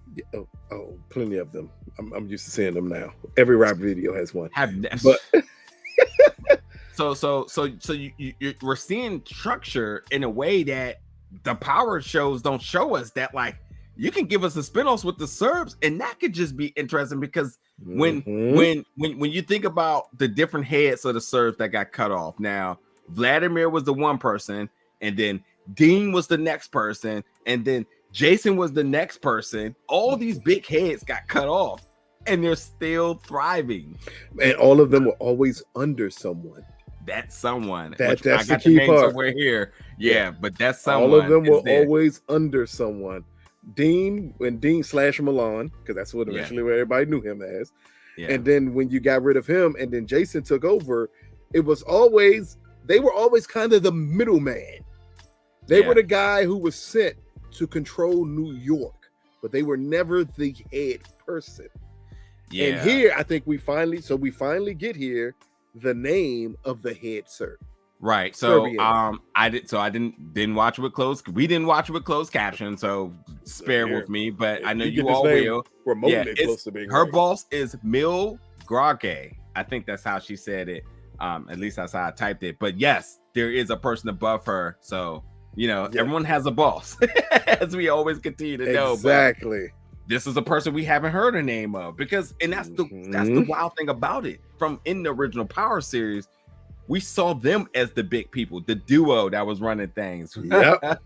Oh, plenty of them. I'm used to seeing them now. Every rap video has one. But so we're seeing structure in a way that the power shows don't show us, that like you can give us a spin-offs with the Serbs, and that could just be interesting because when you think about the different heads of the Serbs that got cut off. Now, Vladimir was the one person, and then Dean was the next person, and then Jason was the next person. All these big heads got cut off, and they're still thriving. And all of them were always under someone. That's someone. That's I got the key the name part. Somewhere here. Yeah, but that's someone. All of them were always under someone. Dean / Milan, because that's what eventually what everybody knew him as. Yeah. And then when you got rid of him and then Jason took over, they were always kind of the middleman. They were the guy who was sent to control New York, but they were never the head person. Yeah. And here, I think we finally get here the name of the head Serb. Right. So Serbian. I didn't watch it with closed. We didn't watch it with closed caption, so spare with me. But I know you all will. Remotely close to being her boss is Mil Grage. I think that's how she said it. At least that's how I typed it. But yes, there is a person above her. So everyone has a boss, as we always continue to know. Exactly. But this is a person we haven't heard a name of that's the wild thing about it. From in the original Power series, we saw them as the big people, the duo that was running things. Yep.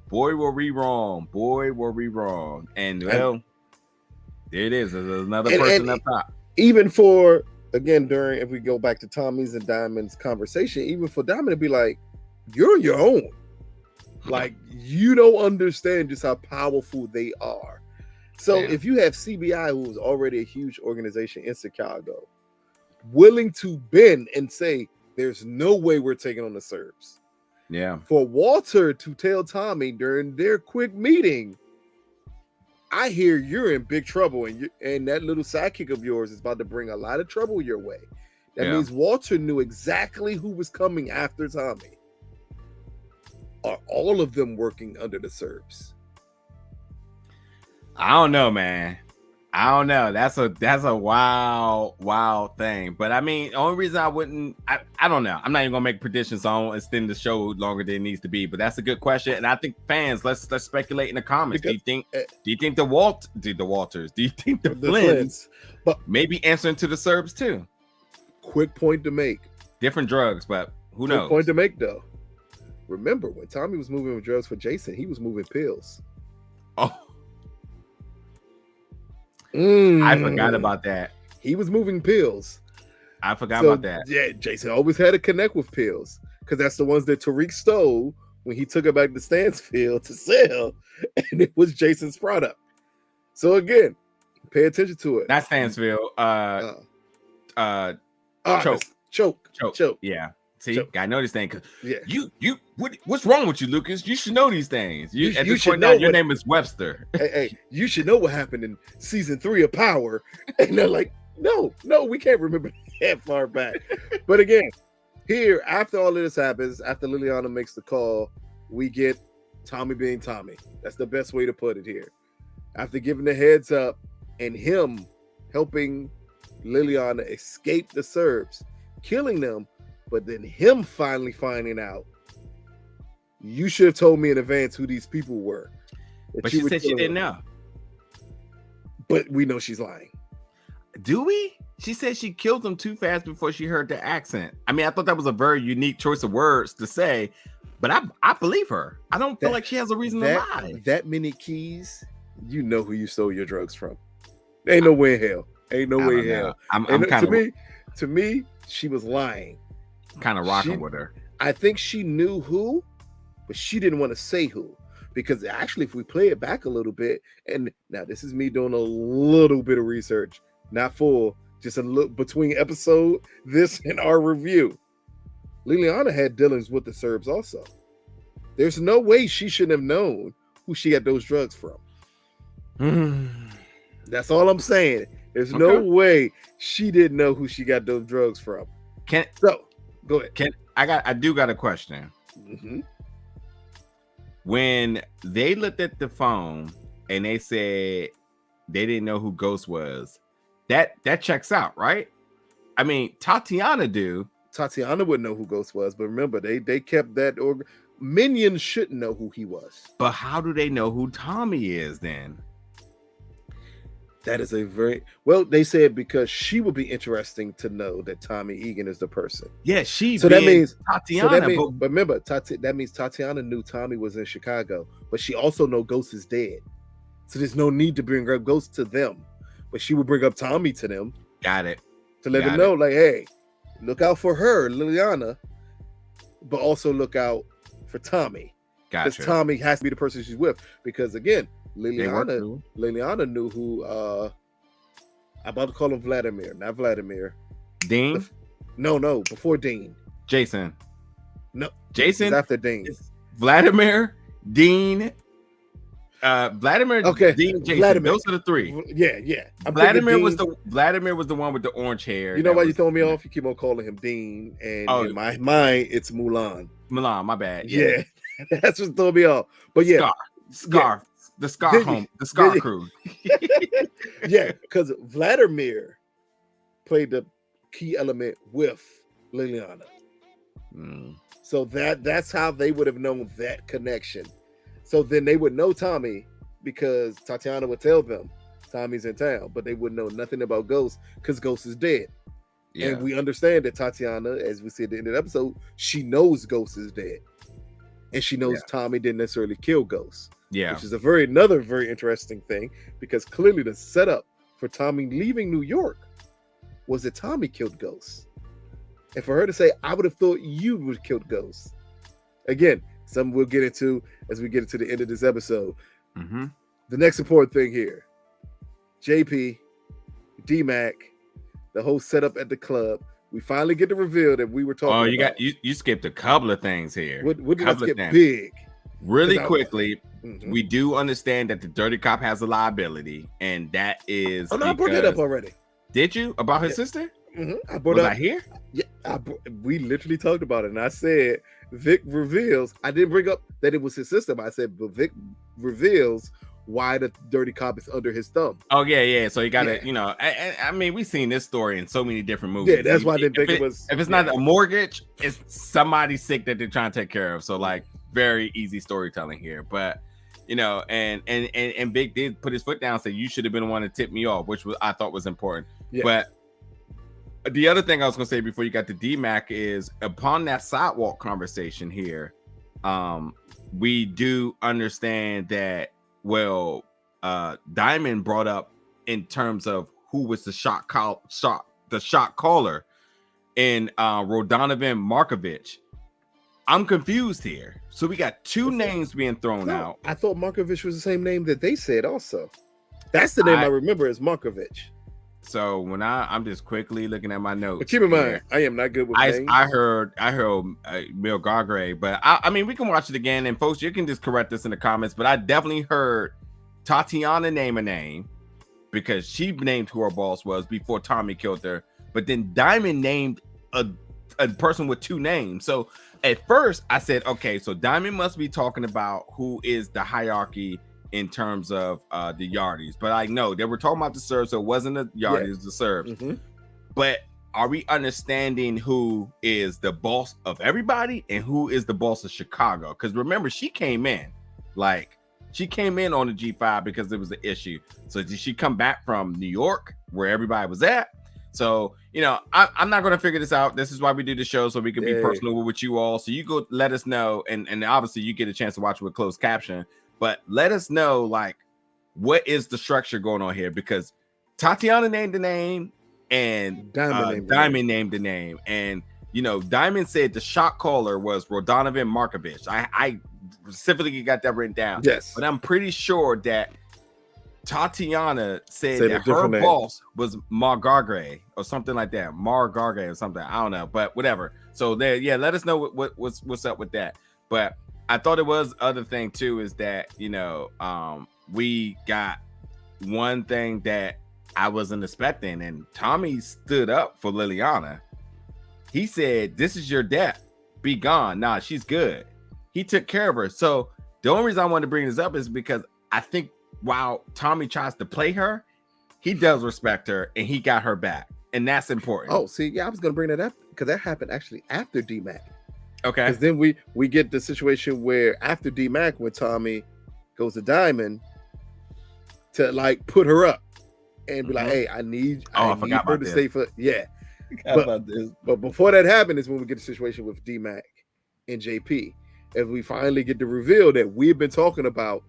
Boy, were we wrong. And well, there it is. There's another person up top. Even for, again, if we go back to Tommy's and Diamond's conversation, even for Diamond to be like, you're on your own. Like, you don't understand just how powerful they are. So if you have CBI, who was already a huge organization in Chicago, willing to bend and say, there's no way we're taking on the Serbs. Yeah. For Walter to tell Tommy during their quick meeting, I hear you're in big trouble, and that little sidekick of yours is about to bring a lot of trouble your way. That means Walter knew exactly who was coming after Tommy. Are all of them working under the Serbs? I don't know, man. I don't know. That's a wild thing. But I mean, the only reason I wouldn't, I don't know. I'm not even gonna make predictions. So I won't extend the show longer than it needs to be. But that's a good question. And I think fans, let's speculate in the comments. Do you think the Walters? Do you think the Flynn's but maybe answering to the Serbs too? Quick point to make. Different drugs, but who knows? Point to make though. Remember when Tommy was moving with drugs for Jason, he was moving pills. Oh. I forgot about that. He was moving pills. I forgot about that. Yeah, Jason always had to connect with pills because that's the ones that Tariq stole when he took it back to Stansfield to sell, and it was Jason's product. So again, pay attention to it. Not Stansfield. Choke. Yeah. See, I know this thing because what's wrong with you, Lucas? You should know these things. At this point now, your name is Webster. Hey, you should know what happened in season 3 of Power. And they're like, no, we can't remember that far back. But again, here, after all of this happens, after Liliana makes the call, we get Tommy being Tommy. That's the best way to put it here. After giving the heads up and him helping Liliana escape the Serbs, killing them, but then him finally finding out, you should have told me in advance who these people were. But she said she didn't know. But we know she's lying. Do we? She said she killed them too fast before she heard the accent. I mean, I thought that was a very unique choice of words to say, but I believe her. I don't feel like she has a reason to lie. That many keys, you know who you stole your drugs from. Ain't no way in hell. Ain't no way in hell. To me, she was lying. Kind of rocking with her. I think she knew who, but she didn't want to say who. Because actually, if we play it back a little bit, and now this is me doing a little bit of research, not full, just a look between episode, this and our review. Liliana had dealings with the Serbs also. There's no way she shouldn't have known who she got those drugs from. That's all I'm saying. There's no way she didn't know who she got those drugs from. Go ahead. I do got a question. Mm-hmm. When they looked at the phone and they said they didn't know who Ghost was, that checks out, right? I mean, Tatiana wouldn't know who Ghost was, but remember, they kept that Minions shouldn't know who he was. But how do they know who Tommy is then? That is a very well. They said because she would be interesting to know that Tommy Egan is the person. Yeah, so that means Tatiana. But remember, that means Tatiana knew Tommy was in Chicago, but she also know Ghost is dead. So there's no need to bring up Ghost to them, but she would bring up Tommy to them. Got it. To let them know, like, hey, look out for her, Liliana, but also look out for Tommy. Because Gotcha. Tommy has to be the person she's with. Because again, They work Liliana through. knew who I'm about to call him Vladimir, not Vladimir. Dean, No, before Dean. Jason. No, Jason it's after Dean. It's Vladimir, Dean, Vladimir, Okay, Dean, Jason. Vladimir. Those are the three. Yeah. Vladimir was the one with the orange hair. You know why you throwing me off? You keep on calling him Dean, and in my mind, it's Mulan. Milan, my bad. Yeah. That's what's throwing me off. But yeah, Scar, the Scar crew. Yeah, because Vladimir played the key element with Liliana. So that's how they would have known that connection. So then they would know Tommy because Tatiana would tell them Tommy's in town, but they wouldn't know nothing about Ghost because Ghost is dead. Yeah. And we understand that Tatiana, as we see at the end of the episode, she knows Ghost is dead. And she knows Tommy didn't necessarily kill Ghost. Yeah. Which is another very interesting thing, because clearly the setup for Tommy leaving New York was that Tommy killed Ghost. And for her to say, I would have thought you would have killed Ghost. Again, something we'll get into as we get into the end of this episode. Mm-hmm. The next important thing here, JP, Dmacc, the whole setup at the club. We finally get the reveal that we were talking about. You skipped a couple of things here. What did I skip big? Really quickly, we do understand that the dirty cop has a liability, and that is. Oh no, I brought that up already. Did you? About his sister? Mm-hmm. I brought up. I here? Yeah, we literally talked about it, and I said Vic reveals. I didn't bring up that it was his sister, but I said, but Vic reveals why the dirty cop is under his thumb. Oh yeah. So you got to, I mean, we've seen this story in so many different movies. Yeah, that's why I didn't think it was. If it's not a mortgage, it's somebody sick that they're trying to take care of. So like, very easy storytelling here, but. And Vic did put his foot down and say, you should have been the one to tip me off, which I thought was important. Yeah. But the other thing I was going to say before you got to Dmacc is, upon that sidewalk conversation here, we do understand that, Diamond brought up in terms of who was the shot caller in Rodonovan Markovic. I'm confused here. So we got two names being thrown out. I thought Markovic was the same name that they said also. That's the name I remember as Markovic. So when I'm just quickly looking at my notes. But keep in mind, I am not good with names. I heard Mil Gargray, but I mean, we can watch it again, and folks, you can just correct us in the comments, but I definitely heard Tatiana name a name because she named who her boss was before Tommy killed her, but then Diamond named a person with two names. So at first I said, okay, so Diamond must be talking about who is the hierarchy in terms of the Yardies, but I know they were talking about the Serbs, so it wasn't the Yardies, it was the Serbs. Mm-hmm. But are we understanding who is the boss of everybody and who is the boss of Chicago? Because remember, she came in on the G5 because there was an issue. So did she come back from New York where everybody was at? So, I'm not going to figure this out. This is why we do the show, so we can be personal with you all. So you go let us know. And obviously you get a chance to watch it with closed caption, but let us know, like, what is the structure going on here? Because Tatiana named the name and Diamond named the name. And, Diamond said the shot caller was Rodonovan Markovic. I specifically got that written down. Yes. But I'm pretty sure that Tatiana said that her boss was Mar Gargray or something like that. Mar Gargray or something. I don't know, but whatever. So there, let us know what's up with that. But I thought it was other thing too is that, we got one thing that I wasn't expecting, and Tommy stood up for Liliana. He said, "This is your death. Be gone." Nah, she's good. He took care of her. So the only reason I wanted to bring this up is because I think while Tommy tries to play her, he does respect her and he got her back. And that's important. Oh, see, yeah, I was going to bring that up because that happened actually after Dmacc. Okay. Because then we get the situation where after Dmacc, when Tommy goes to Diamond to like put her up and be like, hey, I need her to stay for, But before that happened is when we get the situation with Dmacc and JP. And we finally get the reveal that we've been talking about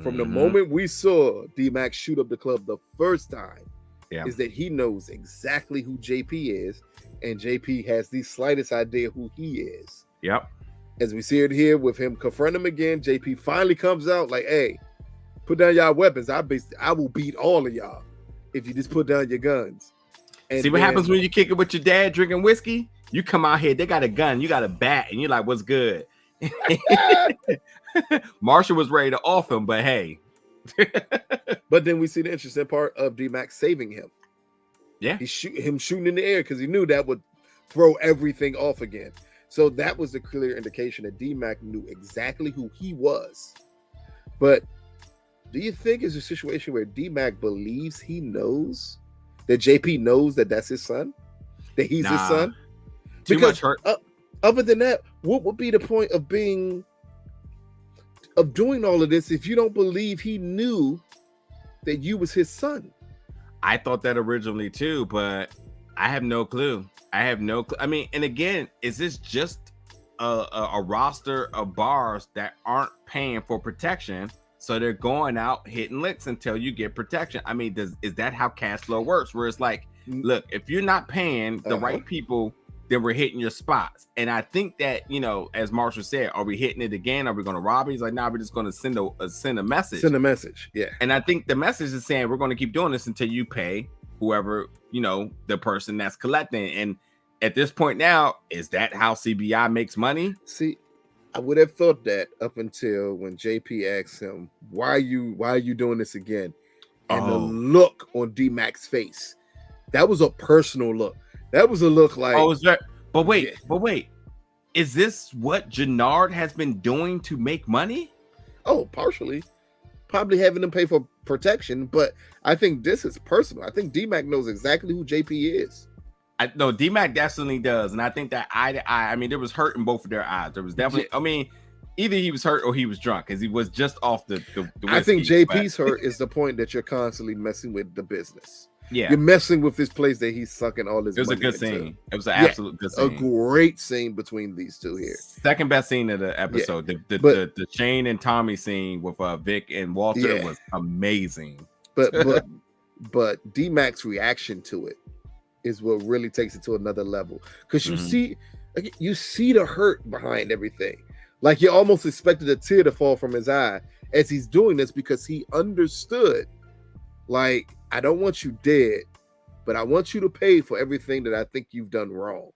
from the moment we saw Dmacc shoot up the club the first time, is that he knows exactly who JP is, and JP has the slightest idea who he is. Yep. As we see it here with him confront him again, JP finally comes out like, hey, put down y'all weapons. I will beat all of y'all if you just put down your guns. And see what happens when you kick it with your dad drinking whiskey? You come out here, they got a gun, you got a bat, and you're like, what's good? Marshall was ready to off him, but hey. But then we see the interesting part of Dmacc saving him. Yeah. He's shooting in the air because he knew that would throw everything off again. So that was the clear indication that Dmacc knew exactly who he was. But do you think it's a situation where Dmacc believes he knows that JP knows that that's his son? That he's his son? Too much hurt. Other than that, what would be the point of doing all of this if you don't believe he knew that you was his son? I thought that originally too, but I have no clue. I mean, and again, is this just a roster of bars that aren't paying for protection? So they're going out hitting licks until you get protection. I mean, is that how cash flow works? Where it's like, look, if you're not paying the right people, then we're hitting your spots. And I think that, you know, as Marshall said, are we hitting it again? Are we going to rob it? He's like, nah, we're just going to send a message. Send a message, yeah. And I think the message is saying we're going to keep doing this until you pay whoever, you know, the person that's collecting. And at this point now, is that how CBI makes money? See, I would have thought that up until when JP asked him, why are you doing this again? And the look on Dmacc's face, that was a personal look. That was a look like, is that? But wait, is this what Jannard has been doing to make money? Oh, partially, probably having them pay for protection, but I think this is personal. I think Dmacc knows exactly who JP is. No, Dmacc definitely does, and I think that eye to eye. I mean, there was hurt in both of their eyes. There was definitely. I mean, either he was hurt or he was drunk because he was just off the whiskey. I think JP's hurt is the point that you're constantly messing with the business. Yeah, you're messing with this place that he's sucking all his. It was money a good into. scene. It was an absolute good scene. A great scene between these two here. Second best scene of the episode. Yeah. The Shane and Tommy scene with Vic and Walter was amazing. But Dmacc's reaction to it is what really takes it to another level, because you see the hurt behind everything. Like you almost expected a tear to fall from his eye as he's doing this, because he understood, like, I don't want you dead, but I want you to pay for everything that I think you've done wrong.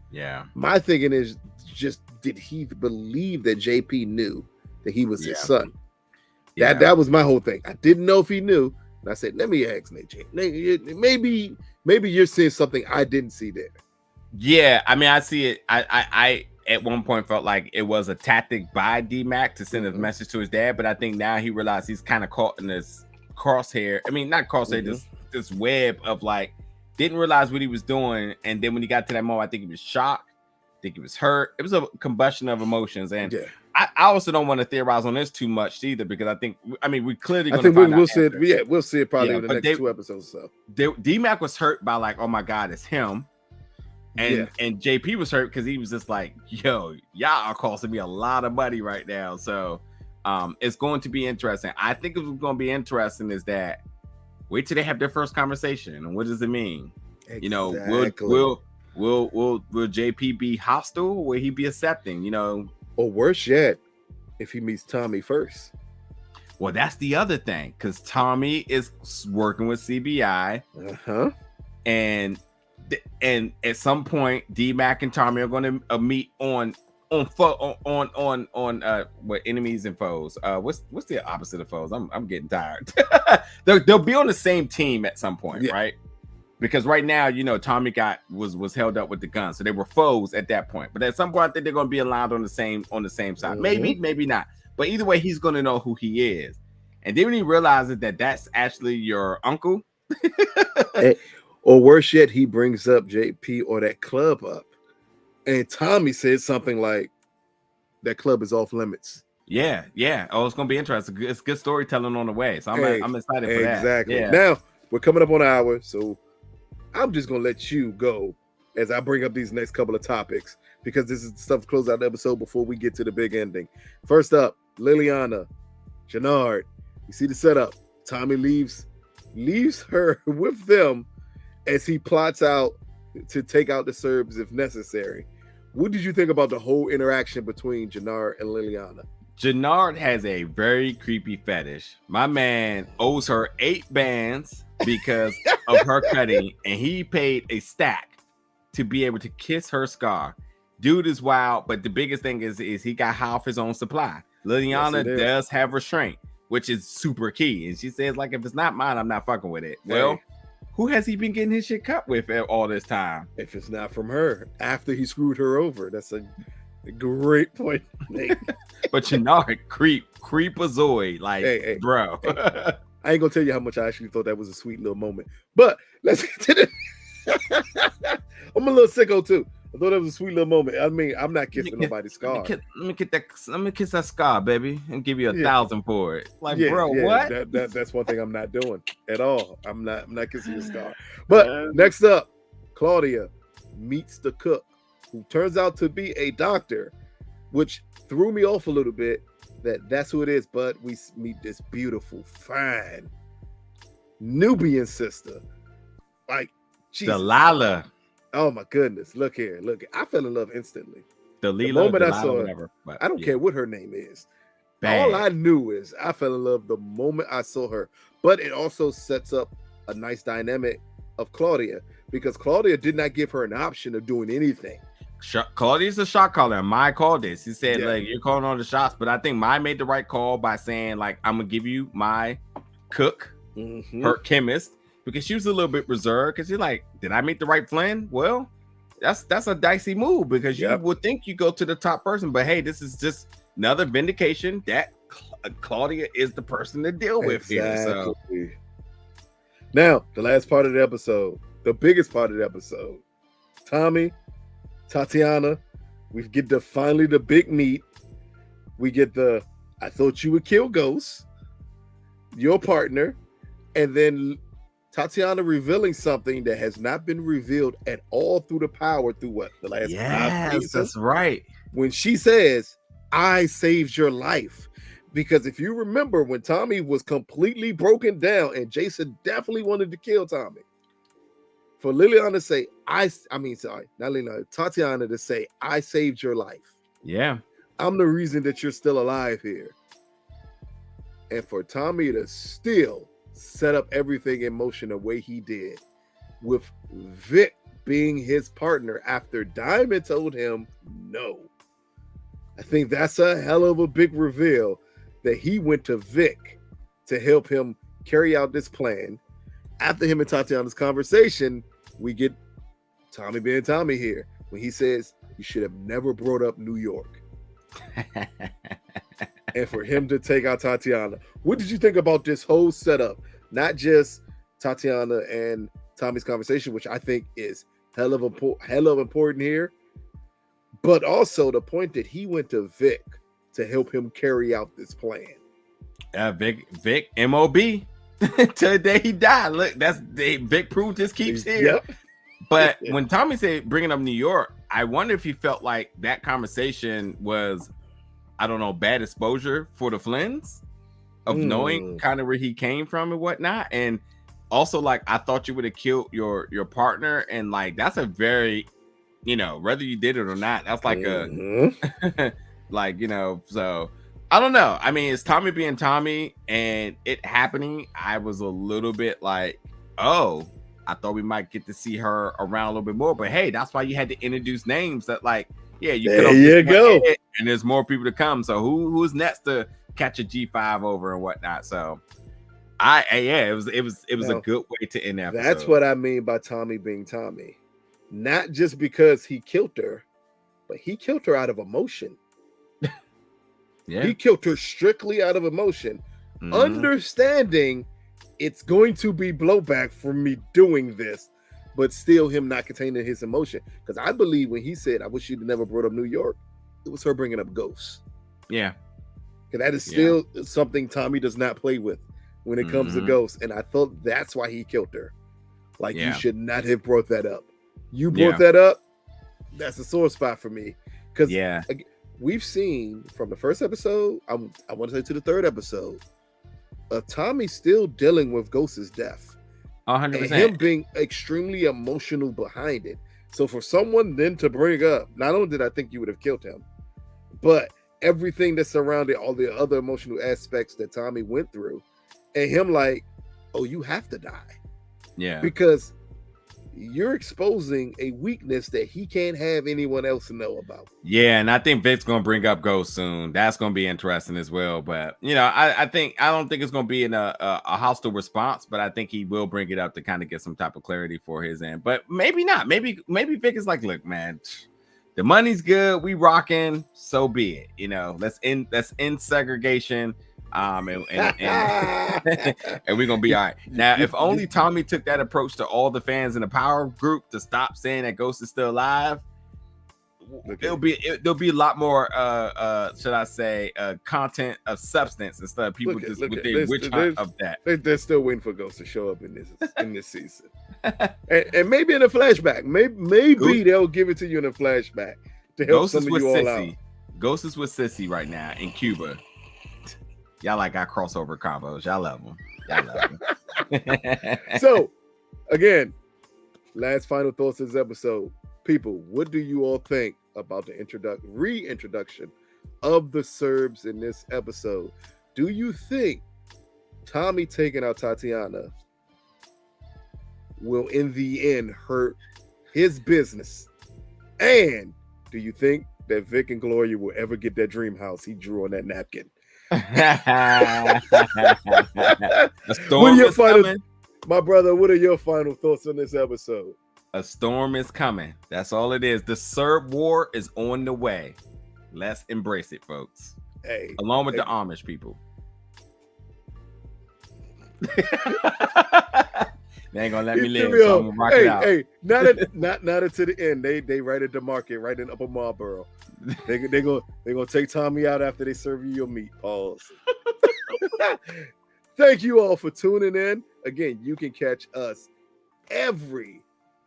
Yeah. My thinking is just, did he believe that JP knew that he was his son? That was my whole thing. I didn't know if he knew. And I said, let me ask Nate. Maybe you're seeing something I didn't see there. Yeah, I mean, I see it. I at one point felt like it was a tactic by Dmacc to send a message to his dad, but I think now he realized he's kind of caught in this crosshair. I mean, not crosshair, this web of like, didn't realize what he was doing. And then when he got to that moment, I think he was shocked. I think he was hurt. It was a combustion of emotions. And I also don't want to theorize on this too much either, because we clearly I think we'll see it. We'll see it probably in the next 2 episodes. So Dmacc was hurt by like, oh my God, it's him. And JP was hurt because he was just like, yo, y'all are costing me a lot of money right now. So it's going to be interesting. I think what's going to be interesting is that wait till they have their first conversation. And what does it mean? Exactly. You know, will JP be hostile, or will he be accepting? You know, or worse yet, if he meets Tommy first. Well, that's the other thing, because Tommy is working with CBI, and at some point, Dmacc and Tommy are going to meet on what, enemies and foes. What's the opposite of foes? I'm getting tired. They'll be on the same team at some point, right? Because right now, you know, Tommy was held up with the gun, so they were foes at that point. But at some point, I think they're going to be aligned on the same side. Maybe not. But either way, he's going to know who he is. And then when he realizes that that's actually your uncle, or worse yet, he brings up JP or that club up, and Tommy says something like, "That club is off limits." Yeah. Oh, it's going to be interesting. It's good storytelling on the way, so I'm excited for that. Exactly. Yeah. Now we're coming up on an hour, so I'm just going to let you go as I bring up these next couple of topics, because this is the stuff to close out the episode before we get to the big ending. First up, Liliana, Jannard. You see the setup. Tommy leaves her with them as he plots out to take out the Serbs if necessary. What did you think about the whole interaction between Jannard and Liliana? Jannard has a very creepy fetish. My man owes her 8 bands because of her cutting, and he paid a stack to be able to kiss her scar. Dude is wild, but the biggest thing is he got high off his own supply. Liliana does have restraint, which is super key. And she says, like, if it's not mine, I'm not fucking with it. Well, who has he been getting his shit cut with all this time? If it's not from her, after he screwed her over. That's a great point. But Jannard, creepazoid, like, bro. I ain't gonna tell you how much I actually thought that was a sweet little moment. But let's get to the I'm a little sicko too. I thought that was a sweet little moment. I mean, I'm not kissing nobody's scar. Let me kiss that scar, baby, and give you 1,000 for it. Like, bro, what? That's one thing I'm not doing at all. I'm not kissing your scar. But next up, Claudia meets the cook, who turns out to be a doctor, which threw me off a little bit. That's who it is. But we meet this beautiful, fine Nubian sister, like Delilah. Oh my goodness! Look here, look. I fell in love instantly. The moment I saw her, I don't care what her name is. All I knew is I fell in love the moment I saw her. But it also sets up a nice dynamic of Claudia, because Claudia did not give her an option of doing anything. Claudia's a shot caller. Mai called this. He said, like, you're calling all the shots, but I think Mai made the right call by saying, like, I'm gonna give you my cook, her chemist. Because she was a little bit reserved, because you're like, did I make the right friend? Well, that's a dicey move, because you would think you go to the top person, but hey, this is just another vindication that Claudia is the person to deal with here. So now the last part of the episode, the biggest part of the episode, Tommy, Tatiana, we get finally the big meet. We get I thought you would kill Ghost, your partner, and then Tatiana revealing something that has not been revealed at all through the power through the last 5 seasons. That's right. When she says, I saved your life. Because if you remember when Tommy was completely broken down and Jason definitely wanted to kill Tommy, for Liliana to say, Tatiana to say, I saved your life. Yeah. I'm the reason that you're still alive here. And for Tommy to still set up everything in motion the way he did, with Vic being his partner after Diamond told him no. I think that's a hell of a big reveal that he went to Vic to help him carry out this plan. After him and Tatiana's conversation, we get Tommy being Tommy here when he says, you should have never brought up New York. And for him to take out Tatiana. What did you think about this whole setup? Not just Tatiana and Tommy's conversation, which I think is hell of important here, but also the point that he went to Vic to help him carry out this plan. Vic MOB till the day he died. Look, Vic proved his keeps here. Yep. But when Tommy said bringing up New York, I wonder if he felt like that conversation was, I don't know, bad exposure for the Flynns of knowing kind of where he came from and whatnot. And also, like, I thought you would have killed your partner, and like that's a very, whether you did it or not, that's like a like, so I don't know. I mean, it's Tommy being Tommy and it happening. I was a little bit like, oh, I thought we might get to see her around a little bit more, but hey, that's why you had to introduce names that, like, there you go, and there's more people to come. So who's next to catch a G5 over and whatnot? So it was a good way to end that. That's what I mean by Tommy being Tommy, not just because he killed her, but he killed her out of emotion. He killed her strictly out of emotion, understanding it's going to be blowback for me doing this, but still him not containing his emotion. Because I believe when he said, I wish you'd never brought up New York, it was her bringing up ghosts. Yeah. Because that is still something Tommy does not play with when it comes to ghosts. And I thought that's why he killed her. Like, you should not have brought that up. You brought that up, that's a sore spot for me. Because we've seen from the first episode, I want to say to the third episode, Tommy still dealing with Ghost's death. 100%. And him being extremely emotional behind it. So for someone then to bring up, not only did I think you would have killed him, but everything that surrounded all the other emotional aspects that Tommy went through, and him like, oh, you have to die. Yeah. Because you're exposing a weakness that he can't have anyone else know about. Yeah, and I think Vic's gonna bring up Ghost soon. That's gonna be interesting as well. But I don't think it's gonna be in a hostile response, but I think he will bring it up to kind of get some type of clarity for his end. But maybe not. Maybe Vic is like, look, man, the money's good, we rocking, so be it. Let's end segregation. And we're gonna be all right. Now, if only Tommy took that approach to all the fans in the power group to stop saying that Ghost is still alive, there'll be a lot more should I say content of substance instead of people with their witch hunt of that. They're still waiting for Ghost to show up in this season. and maybe in a flashback. Maybe they'll give it to you in a flashback to help some of you all out. Ghost is with Sissy right now in Cuba. Y'all like our crossover combos. Y'all love them. So, again, last final thoughts of this episode. People, what do you all think about the reintroduction of the Serbs in this episode? Do you think Tommy taking out Tatiana will, in the end, hurt his business? And do you think that Vic and Gloria will ever get that dream house he drew on that napkin? A storm is coming. My brother, what are your final thoughts on this episode? A storm is coming. That's all it is. The Serb war is on the way. Let's embrace it, folks. Hey, along with the Amish people. They ain't gonna let me live, so I'm gonna rock it out. Hey, not until the end. They right at Dmacc, right in Upper Marlboro. They gonna take Tommy out after they serve you your meat. Pause. Thank you all for tuning in. Again, you can catch us every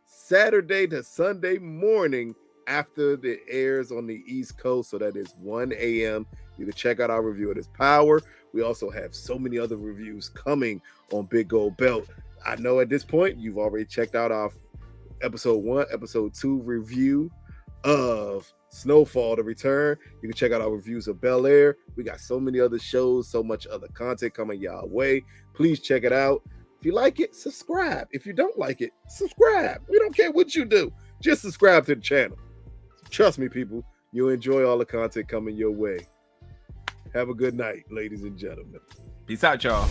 Saturday to Sunday morning after it airs on the East Coast. So that is 1 a.m. You can check out our review of this Power. We also have so many other reviews coming on Big Gold Belt. I know at this point you've already checked out our episode 1, episode 2 review of Snowfall: The Return. You can check out our reviews of Bel Air. We got so many other shows, so much other content coming your way. Please check it out. If you like it, subscribe. If you don't like it, subscribe. We don't care what you do. Just subscribe to the channel. Trust me, people, you'll enjoy all the content coming your way. Have a good night, ladies and gentlemen. Peace out, y'all.